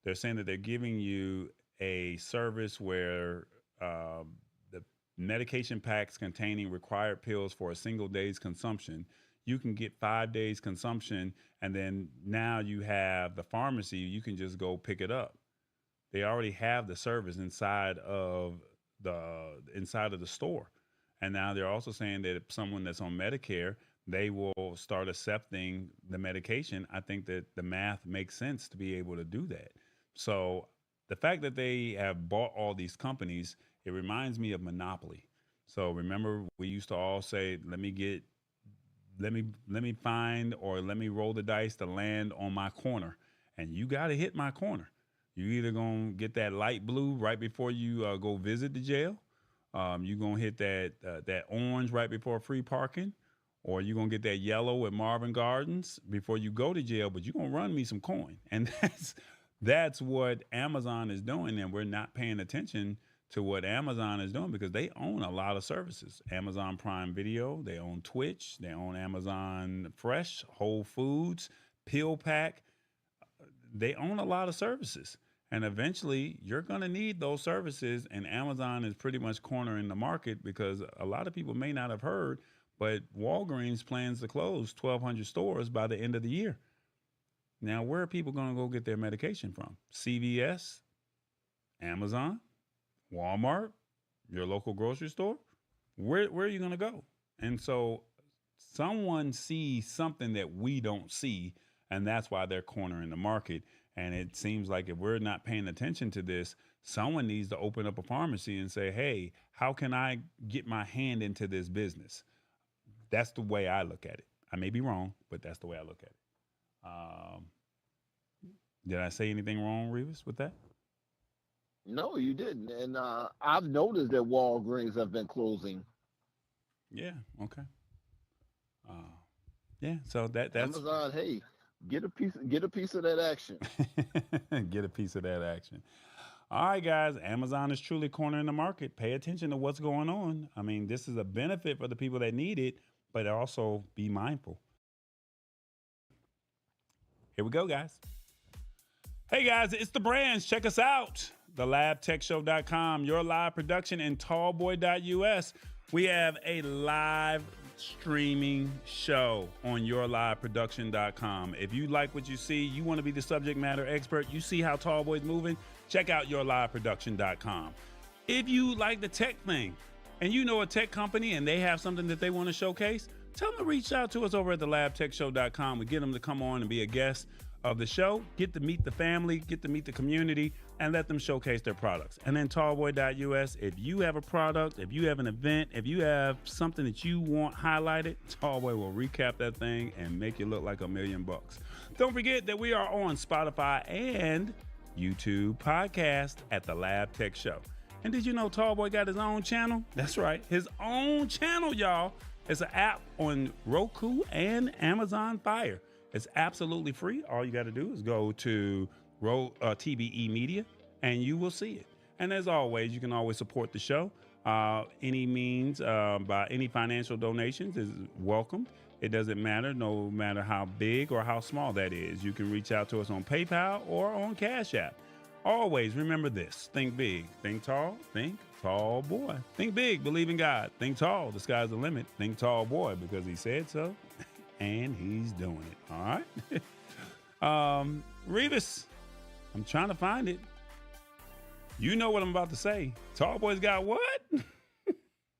they're saying that they're giving you a service where the medication packs containing required pills for a single day's consumption, you can get 5 days consumption, and then now you have the pharmacy, you can just go pick it up. They already have the service inside of the store. And now they're also saying that if someone that's on Medicare, they will start accepting the medication. I think that the math makes sense to be able to do that. So the fact that they have bought all these companies, it reminds me of Monopoly. So remember, we used to all say, let me find or let me roll the dice to land on my corner. And you got to hit my corner. You either going to get that light blue right before you go visit the jail. You're going to hit that orange right before free parking. Or you're going to get that yellow at Marvin Gardens before you go to jail, but you're going to run me some coin. And that's what Amazon is doing. And we're not paying attention to what Amazon is doing because they own a lot of services. Amazon Prime Video, they own Twitch, they own Amazon Fresh, Whole Foods, Pill Pack. They own a lot of services. And eventually you're going to need those services. And Amazon is pretty much cornering the market because a lot of people may not have heard, but Walgreens plans to close 1,200 stores by the end of the year. Now, where are people going to go get their medication from? CVS, Amazon, Walmart, your local grocery store? Where are you going to go? And so someone sees something that we don't see, and that's why they're cornering the market. And it seems like if we're not paying attention to this, someone needs to open up a pharmacy and say, hey, how can I get my hand into this business? That's the way I look at it. I may be wrong, but that's the way I look at it. Did I say anything wrong, Revis, with that? No, you didn't. And I've noticed that Walgreens have been closing. Yeah. Okay. Yeah. So that's Amazon. Hey, get a piece of that action. Get a piece of that action. All right, guys. Amazon is truly cornering the market. Pay attention to what's going on. I mean, this is a benefit for the people that need it, but also be mindful. Here we go, guys. Hey, guys, it's the brands. Check us out. TheLabTechShow.com, your live production, and Tallboy.us. We have a live streaming show on yourliveproduction.com. If you like what you see, you want to be the subject matter expert, you see how Tallboy's moving, check out yourliveproduction.com. If you like the tech thing and you know a tech company and they have something that they want to showcase, tell them to reach out to us over at thelabtechshow.com. We get them to come on and be a guest of the show, get to meet the family, get to meet the community, and let them showcase their products. And then Tallboy.us, if you have a product, if you have an event, if you have something that you want highlighted, Tallboy will recap that thing and make it look like $1 million. Don't forget that we are on Spotify and YouTube podcast at The Lab Tech Show. And did you know Tallboy got his own channel? That's right, his own channel, y'all. It's an app on Roku and Amazon Fire. It's absolutely free. All you got to do is go to TBE Media and you will see it. And as always, you can always support the show. Any means by any financial donations is welcome. It doesn't matter, no matter how big or how small that is. You can reach out to us on PayPal or on Cash App. Always remember this. Think big, think tall, think tall boy. Think big, believe in God. Think tall, the sky's the limit. Think tall boy because he said so. And he's doing it. All right. Revis, I'm trying to find it. You know what I'm about to say. Tallboy's got what?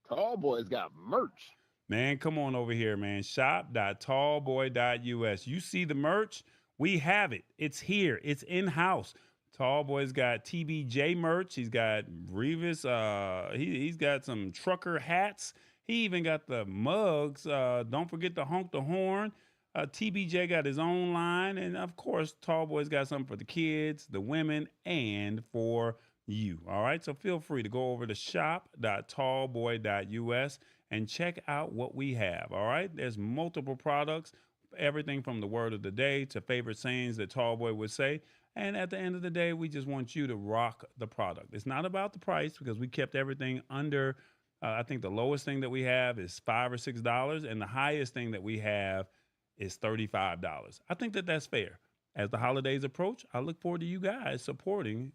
Tallboy's got merch. Man, come on over here, man. Shop.tallboy.us. You see the merch? We have it. It's here. It's in-house. Tallboy's got TBJ merch. He's got Revis. He's got some trucker hats. He even got the mugs. Don't forget to honk the horn. TBJ got his own line. And, of course, Tallboy's got something for the kids, the women, and for you. All right? So feel free to go over to shop.tallboy.us and check out what we have. All right? There's multiple products, everything from the word of the day to favorite sayings that Tallboy would say. And at the end of the day, we just want you to rock the product. It's not about the price because we kept everything under I think the lowest thing that we have is $5 or $6, and the highest thing that we have is $35. I think that that's fair. As the holidays approach, I look forward to you guys supporting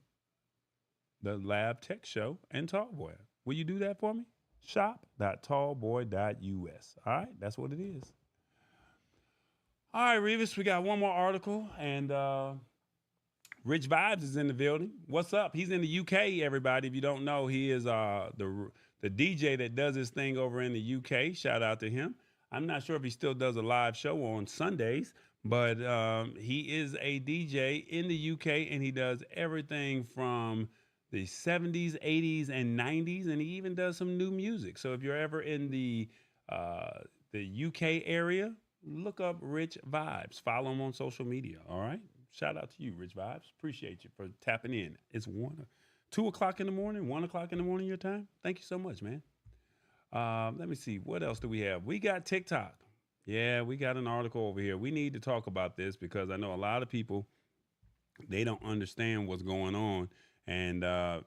the Lab Tech Show and Tallboy. Will you do that for me? Shop.tallboy.us. All right, that's what it is. All right, Revis, we got one more article, and Rich Vibes is in the building. What's up? He's in the UK, everybody. If you don't know, he is the DJ that does his thing over in the UK. Shout out to him. I'm not sure if he still does a live show on Sundays, but he is a DJ in the UK, and he does everything from the 70s, 80s, and 90s, and he even does some new music. So if you're ever in the UK area, look up Rich Vibes. Follow him on social media. All right. Shout out to you, Rich Vibes. Appreciate you for tapping in. It's 2 o'clock in the morning, 1 o'clock in the morning your time. Thank you so much, man. Let me see. What else do we have? We got TikTok. Yeah, we got an article over here. We need to talk about this because I know a lot of people, they don't understand what's going on. And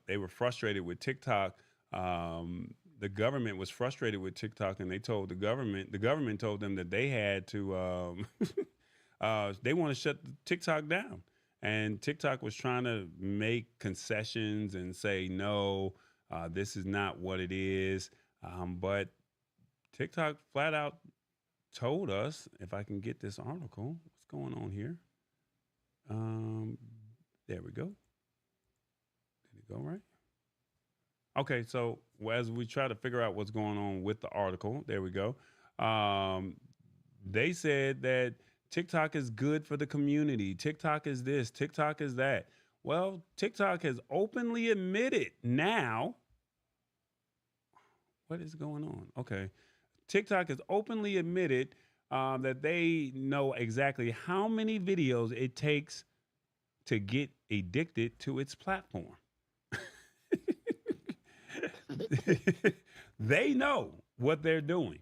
they were frustrated with TikTok. The government was frustrated with TikTok, and they told the government told them that they had to, they want to shut TikTok down. And TikTok was trying to make concessions and say, no, this is not what it is. But TikTok flat out told us, if I can get this article, what's going on here? There we go. Did it go right? Okay, so as we try to figure out what's going on with the article, there we go. They said that TikTok is good for the community. TikTok is this, TikTok is that. Well, TikTok has openly admitted now. What is going on? Okay. TikTok has openly admitted that they know exactly how many videos it takes to get addicted to its platform. They know what they're doing.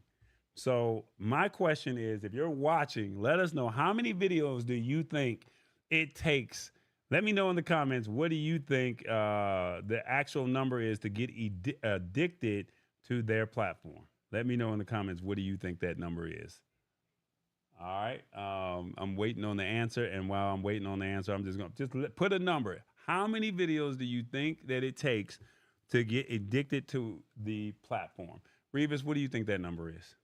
So my question is, if you're watching, let us know, how many videos do you think it takes? Let me know in the comments, what do you think the actual number is to get addicted to their platform? Let me know in the comments, what do you think that number is? All right. I'm waiting on the answer. And while I'm waiting on the answer, I'm just going to put a number. How many videos do you think that it takes to get addicted to the platform? Revis, what do you think that number is?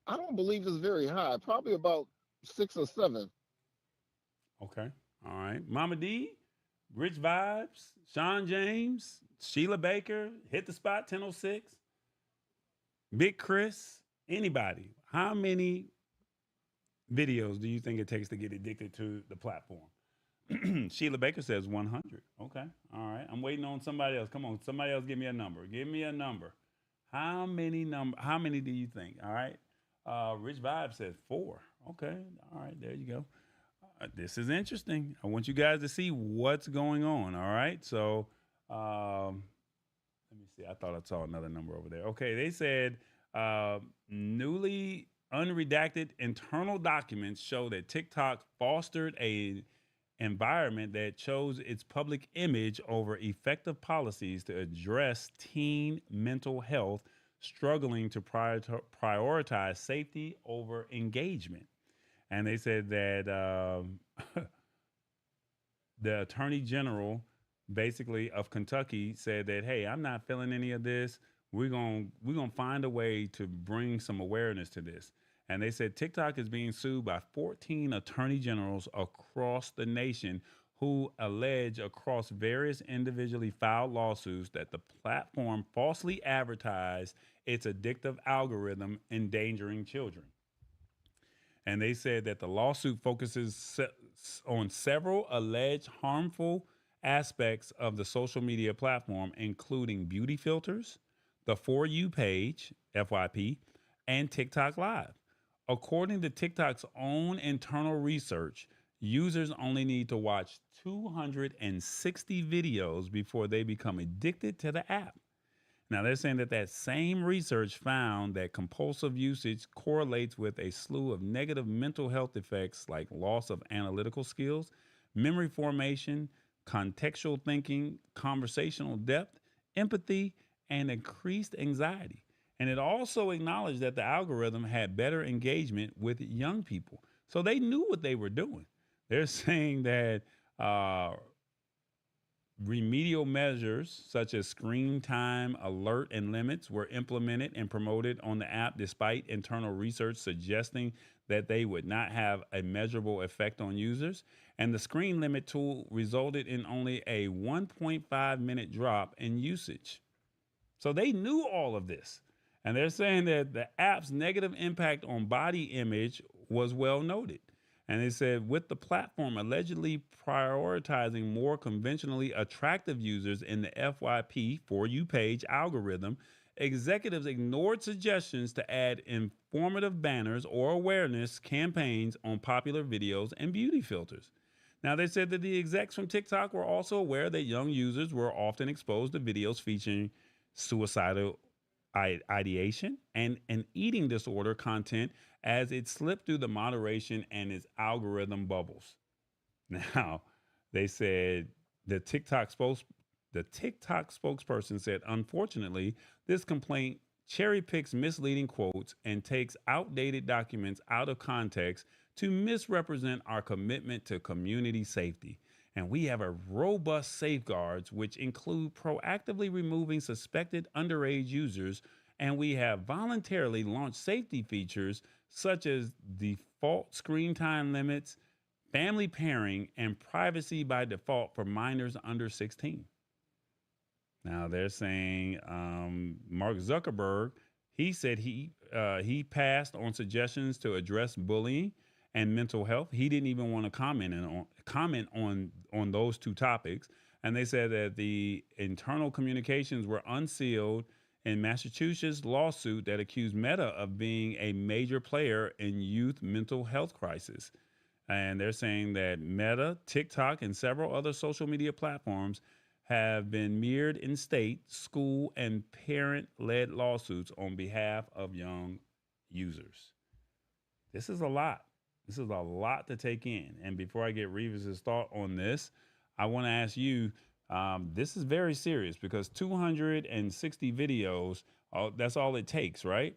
I don't believe it's very high. Probably about 6 or 7. Okay. All right. Mama D, Rich Vibes, Sean James, Sheila Baker, Hit the Spot 1006, Big Chris, anybody. How many videos do you think it takes to get addicted to the platform? Sheila Baker says 100. Okay. All right. I'm waiting on somebody else. Come on. Somebody else give me a number. Give me a number. How many do you think? All right. Rich Vibe says 4. Okay. All right. There you go. This is interesting. I want you guys to see what's going on. All right. So let me see. I thought I saw another number over there. Okay. They said newly unredacted internal documents show that TikTok fostered a environment that chose its public image over effective policies to address teen mental health, struggling to prioritize safety over engagement. And they said that the Attorney General, basically of Kentucky, said that, hey, I'm not feeling any of this. We're gonna find a way to bring some awareness to this. And they said TikTok is being sued by 14 attorney generals across the nation who allege across various individually filed lawsuits that the platform falsely advertised its addictive algorithm endangering children. And they said that the lawsuit focuses on several alleged harmful aspects of the social media platform, including beauty filters, the For You page, FYP, and TikTok Live. According to TikTok's own internal research, users only need to watch 260 videos before they become addicted to the app. Now, they're saying that same research found that compulsive usage correlates with a slew of negative mental health effects like loss of analytical skills, memory formation, contextual thinking, conversational depth, empathy, and increased anxiety. And it also acknowledged that the algorithm had better engagement with young people. So they knew what they were doing. They're saying that remedial measures such as screen time, alert, and limits were implemented and promoted on the app despite internal research suggesting that they would not have a measurable effect on users. And the screen limit tool resulted in only a 1.5-minute drop in usage. So they knew all of this. And they're saying that the app's negative impact on body image was well noted. And they said, with the platform allegedly prioritizing more conventionally attractive users in the FYP For You page algorithm, executives ignored suggestions to add informative banners or awareness campaigns on popular videos and beauty filters. Now, they said that the execs from TikTok were also aware that young users were often exposed to videos featuring suicidal ideation and an eating disorder content as it slipped through the moderation and its algorithm bubbles. Now, they said the TikTok spokes the TikTok spokesperson said, unfortunately, this complaint cherry picks misleading quotes and takes outdated documents out of context to misrepresent our commitment to community safety. And we have a robust safeguards, which include proactively removing suspected underage users. And we have voluntarily launched safety features such as default screen time limits, family pairing, and privacy by default for minors under 16. Now they're saying Mark Zuckerberg, he said he passed on suggestions to address bullying and mental health. He didn't even want to comment on those two topics. And they said that the internal communications were unsealed in Massachusetts lawsuit that accused Meta of being a major player in youth mental health crisis. And they're saying that Meta, TikTok, and several other social media platforms have been mirrored in state, school, and parent-led lawsuits on behalf of young users. This is a lot. This is a lot to take in. And before I get Revis's thought on this, I want to ask you, this is very serious because 260 videos, that's all it takes, right?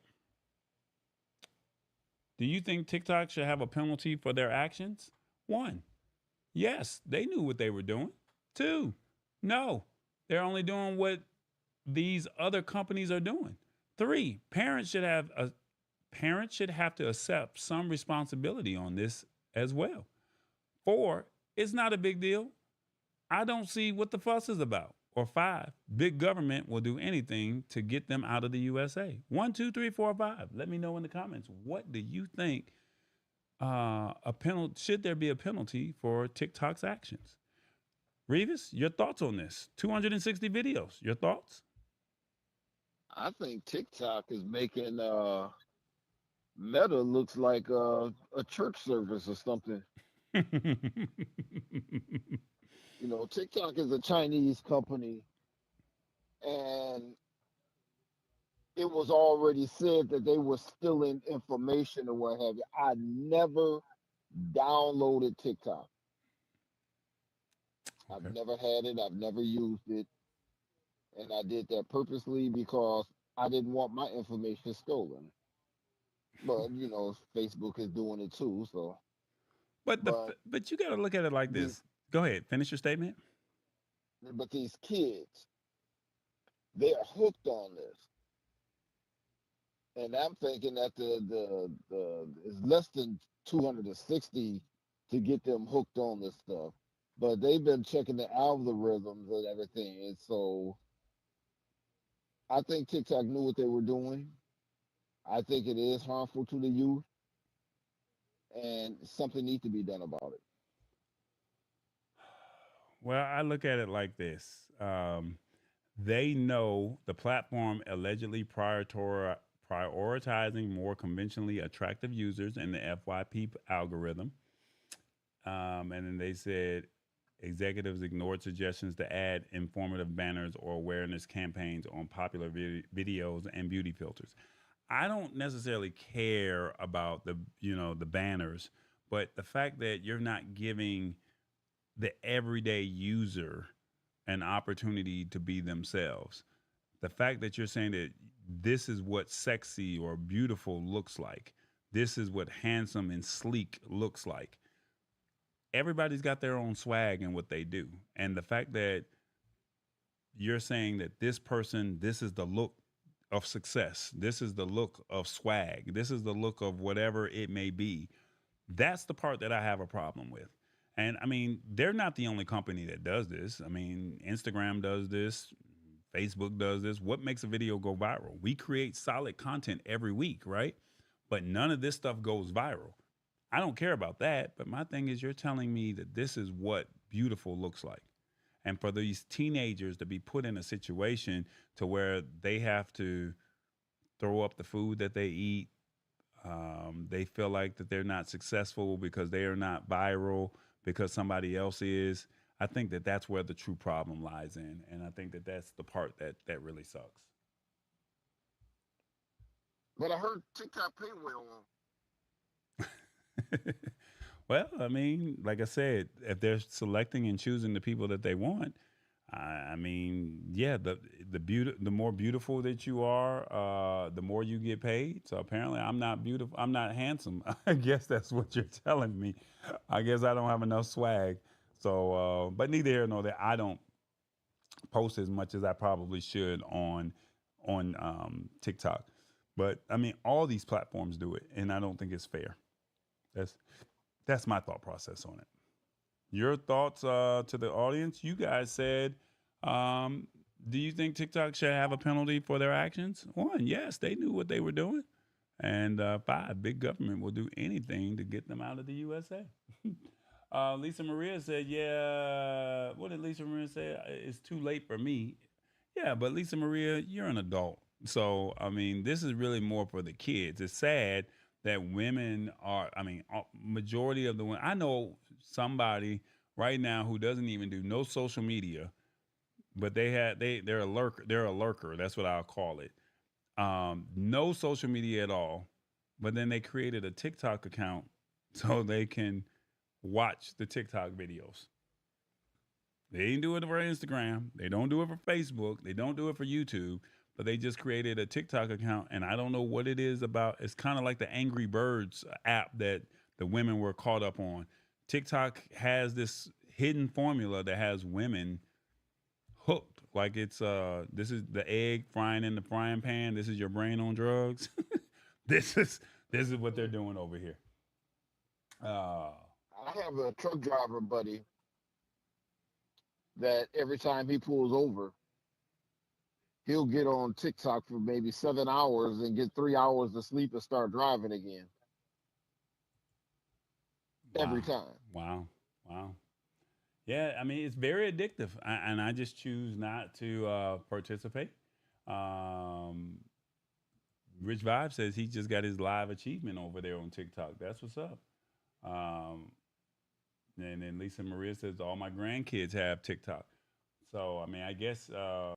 Do you think TikTok should have a penalty for their actions? 1, yes, they knew what they were doing. 2, no, they're only doing what these other companies are doing. 3, parents should have to accept some responsibility on this as well. 4, it's not a big deal. I don't see what the fuss is about. Or 5, big government will do anything to get them out of the USA. 1, 2, 3, 4, 5. Let me know in the comments. What do you think? Should there be a penalty for TikTok's actions? Revis, your thoughts on this? 260 videos. Your thoughts? I think TikTok is making Meta looks like a church service or something. You know, TikTok is a Chinese company, and it was already said that they were stealing information or what have you. I never downloaded TikTok. Okay. I've never had it. I've never used it. And I did that purposely because I didn't want my information stolen. But, you know, Facebook is doing it too. So, But but you got to look at it like these, this. Go ahead, finish your statement. but these kids, they're hooked on this. And I'm thinking that the it's less than 260 to get them hooked on this stuff. But they've been checking the algorithms and everything. And so I think TikTok knew what they were doing. I think it is harmful to the youth, and something needs to be done about it. Well, I look at it like this. They know the platform allegedly prioritizing more conventionally attractive users in the FYP algorithm. And then they said executives ignored suggestions to add informative banners or awareness campaigns on popular videos and beauty filters. I don't necessarily care about the banners, but the fact that you're not giving the everyday user an opportunity to be themselves. The fact that you're saying that this is what sexy or beautiful looks like. This is what handsome and sleek looks like. Everybody's got their own swag in what they do. And the fact that you're saying that this is the look of success. This is the look of swag. This is the look of whatever it may be. That's the part that I have a problem with. And I mean, they're not the only company that does this. I mean, Instagram does this. Facebook does this. What makes a video go viral? We create solid content every week, right? But none of this stuff goes viral. I don't care about that. But my thing is, you're telling me that this is what beautiful looks like. And for these teenagers to be put in a situation to where they have to throw up the food that they eat, they feel like that they're not successful because they are not viral because somebody else is. I think that that's where the true problem lies in, and I think that that's the part that really sucks. But I heard TikTok pay well. Well, I mean, like I said, if they're selecting and choosing the people that they want, I mean, yeah, the more beautiful that you are, the more you get paid. So apparently, I'm not beautiful. I'm not handsome. I guess that's what you're telling me. I guess I don't have enough swag. So, but neither here nor there. I don't post as much as I probably should on TikTok. But I mean, all these platforms do it, and I don't think it's fair. That's that's my thought process on it. Your thoughts to the audience? You guys said, um, do you think TikTok should have a penalty for their actions? One, yes, they knew what they were doing. And five, big government will do anything to get them out of the USA. Lisa Maria said, yeah, what did Lisa Maria say? It's too late for me. Yeah, but Lisa Maria, you're an adult. So, I mean, this is really more for the kids. It's sad that women are, I mean, majority of the women, I know somebody right now who doesn't even do no social media, but they're a lurker. They're a lurker. That's what I'll call it. No social media at all. But then they created a TikTok account so they can watch the TikTok videos. They ain't do it for Instagram. They don't do it for Facebook. They don't do it for YouTube. But they just created a TikTok account, and I don't know what it is about. It's kind of like the Angry Birds app that the women were caught up on. TikTok has this hidden formula that has women hooked. Like it's this is the egg frying in the frying pan. This is your brain on drugs. this is this is what they're doing over here. Uh, I have a truck driver buddy that every time he pulls over, he'll get on TikTok for maybe 7 hours and get 3 hours of sleep and start driving again. wow, Every time. wow, wow. Yeah, I mean it's very addictive, and I just choose not to participate. Um, Rich Vibe says he just got his live achievement over there on TikTok. That's what's up. Um, and then Lisa Maria says all my grandkids have TikTok. So I mean, I guess I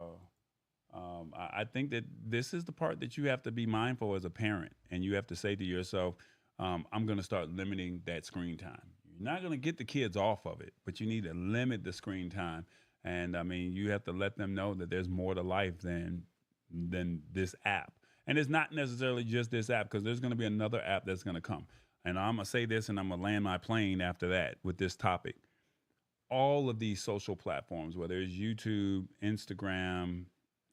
think that this is the part that you have to be mindful as a parent, and you have to say to yourself, I'm going to start limiting that screen time. You're not going to get the kids off of it, but you need to limit the screen time. And I mean, you have to let them know that there's more to life than this app. And it's not necessarily just this app, because there's going to be another app that's going to come. And I'm going to say this, and I'm going to land my plane after that with this topic. All of these social platforms, whether it's YouTube, Instagram,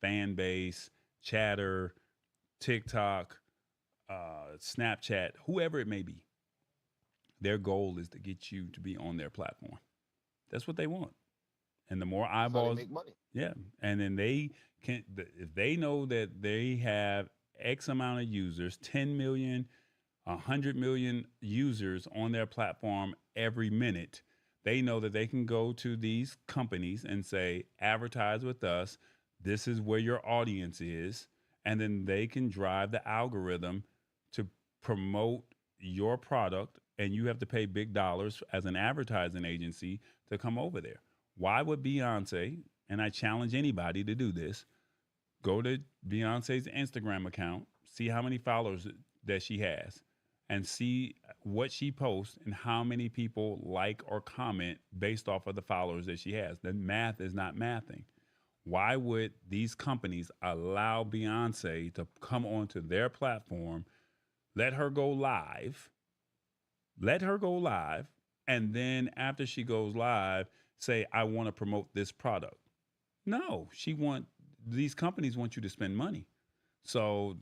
Fanbase, Chatter, TikTok, Snapchat, whoever it may be, their goal is to get you to be on their platform. That's what they want. And the more That's how they eyeballs, make money. yeah. And then they can, if they know that they have X amount of users, 10 million, 100 million users on their platform every minute, they know that they can go to these companies and say, advertise with us. This is where your audience is. And then they can drive the algorithm to promote your product. And you have to pay big dollars as an advertising agency to come over there. Why would Beyonce, and I challenge anybody to do this, go to Beyonce's Instagram account, see how many followers that she has, and see what she posts and how many people like or comment based off of the followers that she has. The math is not mathing. Why would these companies allow Beyonce to come onto their platform, let her go live, and then after she goes live, say, I want to promote this product? No, these companies want you to spend money. So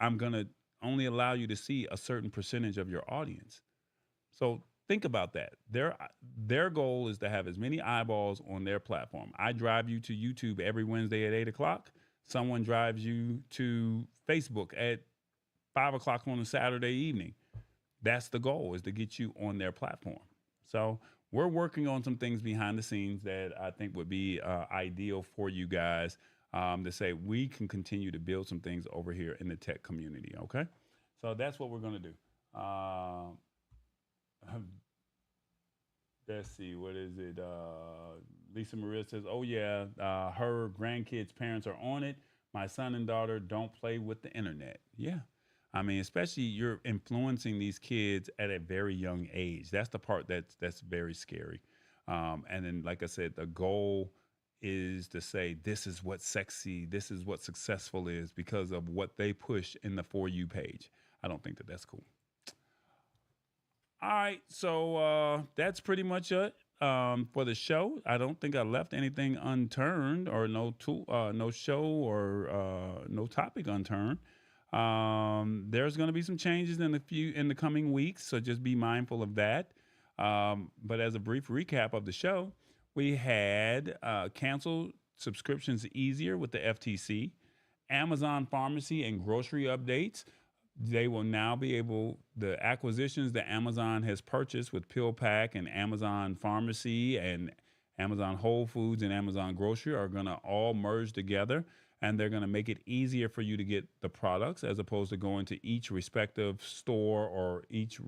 I'm going to only allow you to see a certain percentage of your audience. So think about that. Their goal is to have as many eyeballs on their platform. I drive you to YouTube every Wednesday at 8 o'clock. Someone drives you to Facebook at 5 o'clock on a Saturday evening. that's the goal, is to get you on their platform. So we're working on some things behind the scenes that I think would be ideal for you guys, to say we can continue to build some things over here in the tech community. Okay, so that's what we're going to do. Let's see, what is it? Lisa Maria says, "Oh yeah, her grandkids' parents are on it. My son and daughter don't play with the internet." Yeah, I mean, especially you're influencing these kids at a very young age. That's the part that's very scary. And then, like I said, the goal is to say this is what sexy, this is what successful is because of what they push in the For You page. I don't think that that's cool. All right, so that's pretty much it for the show. I don't think I left anything unturned, or no show or no topic unturned. There's going to be some changes in the coming weeks, so just be mindful of that. But as a brief recap of the show, we had canceled subscriptions easier with the FTC, Amazon pharmacy and grocery updates. They will now be able, the acquisitions that Amazon has purchased with PillPack and Amazon Pharmacy and Amazon Whole Foods and Amazon Grocery are going to all merge together, and they're going to make it easier for you to get the products as opposed to going to each respective store or each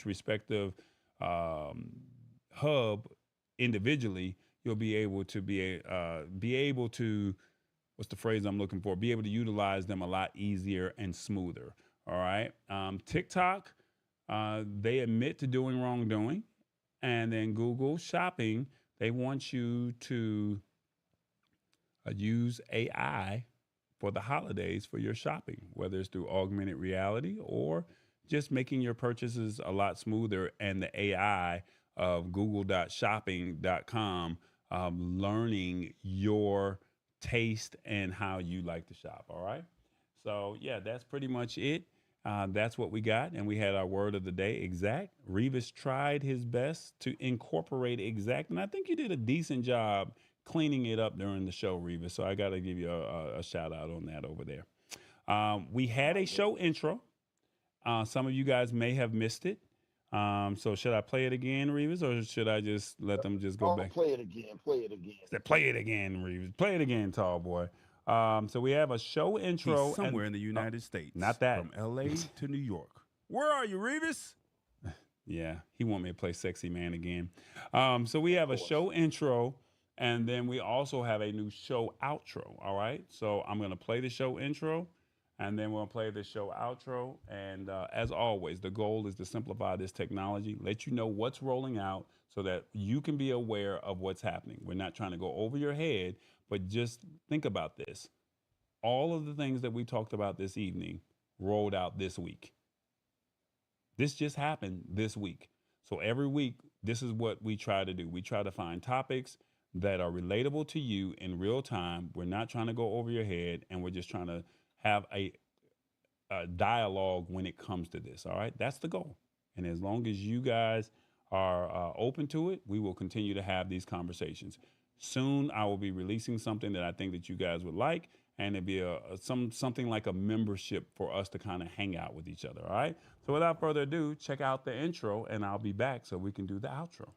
respective hub individually. You'll be able to, what's the phrase I'm looking for? Be able to utilize them a lot easier and smoother. All right. TikTok, they admit to doing wrongdoing. And then Google Shopping, they want you to use AI for the holidays for your shopping, whether it's through augmented reality or just making your purchases a lot smoother. And the AI of google.shopping.com learning your taste and how you like to shop. All right. So, yeah, that's pretty much it. That's what we got. And we had our word of the day, exact. Revis tried his best to incorporate exact. And I think you did a decent job cleaning it up during the show, Revis. So I got to give you a shout out on that over there. We had a show intro. Some of you guys may have missed it. So should I play it again, Revis, or should I just let them just go back? Play it again. Play it again. Play it again, Revis. Play it again, Tallboy. So we have a show intro. He's somewhere in the United States. Not that. From L.A. to New York. Where are you, Revis? Yeah, he want me to play Sexy Man again. So we have a show intro, and then we also have a new show outro, all right? So I'm going to play the show intro, and then we'll play the show outro. And as always, the goal is to simplify this technology, let you know what's rolling out so that you can be aware of what's happening. We're not trying to go over your head, but just think about this. All of the things that we talked about this evening rolled out this week. This just happened this week. So every week, this is what we try to do. We try to find topics that are relatable to you in real time. We're not trying to go over your head, and we're just trying to have a dialogue when it comes to this. All right, that's the goal. And as long as you guys are open to it, we will continue to have these conversations. Soon, I will be releasing something that I think that you guys would like, and it'd be something like a membership for us to kind of hang out with each other. All right. So without further ado, check out the intro, and I'll be back so we can do the outro.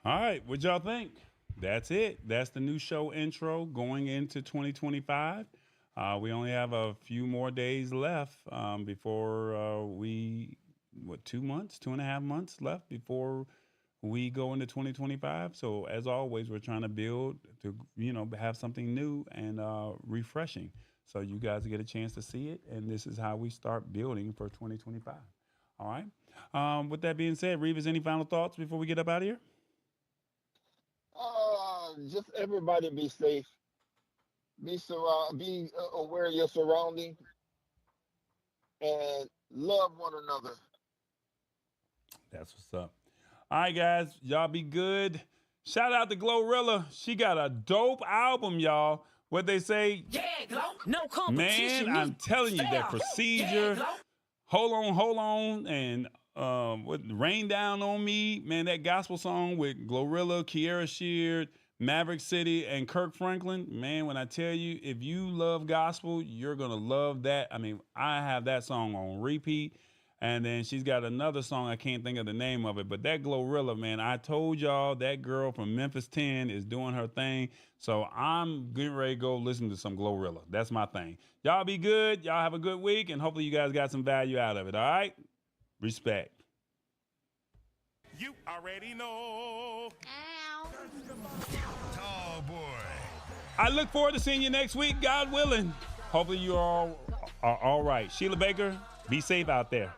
All right, what y'all think? That's it. That's the new show intro going into 2025. We only have a few more days left before 2 months, 2.5 months left before we go into 2025. So as always, we're trying to build to, have something new and refreshing. So you guys get a chance to see it. And this is how we start building for 2025. All right. With that being said, Revis, any final thoughts before we get up out of here? just everybody be safe. Be aware of your surroundings and love one another. That's what's up. All right, guys, y'all be good. Shout out to Glorilla. She got a dope album, y'all. What they say? Yeah, Glow. No competition. Man, I'm telling you, that procedure. Yeah, Hold on, and what Rain Down on Me, man, that gospel song with Glorilla, Kiera Sheard, Maverick City, and Kirk Franklin. Man, when I tell you, if you love gospel, you're gonna love that. I mean, I have that song on repeat. And then she's got another song, I can't think of the name of it, but that Glorilla, man, I told y'all that girl from Memphis 10 is doing her thing. So I'm getting ready to go listen to some Glorilla. That's my thing. Y'all be good. Y'all have a good week, and hopefully you guys got some value out of it, all right? Respect. You already know. Tallboy. I look forward to seeing you next week, God willing. Hopefully you all are all right. Sheila Baker, be safe out there.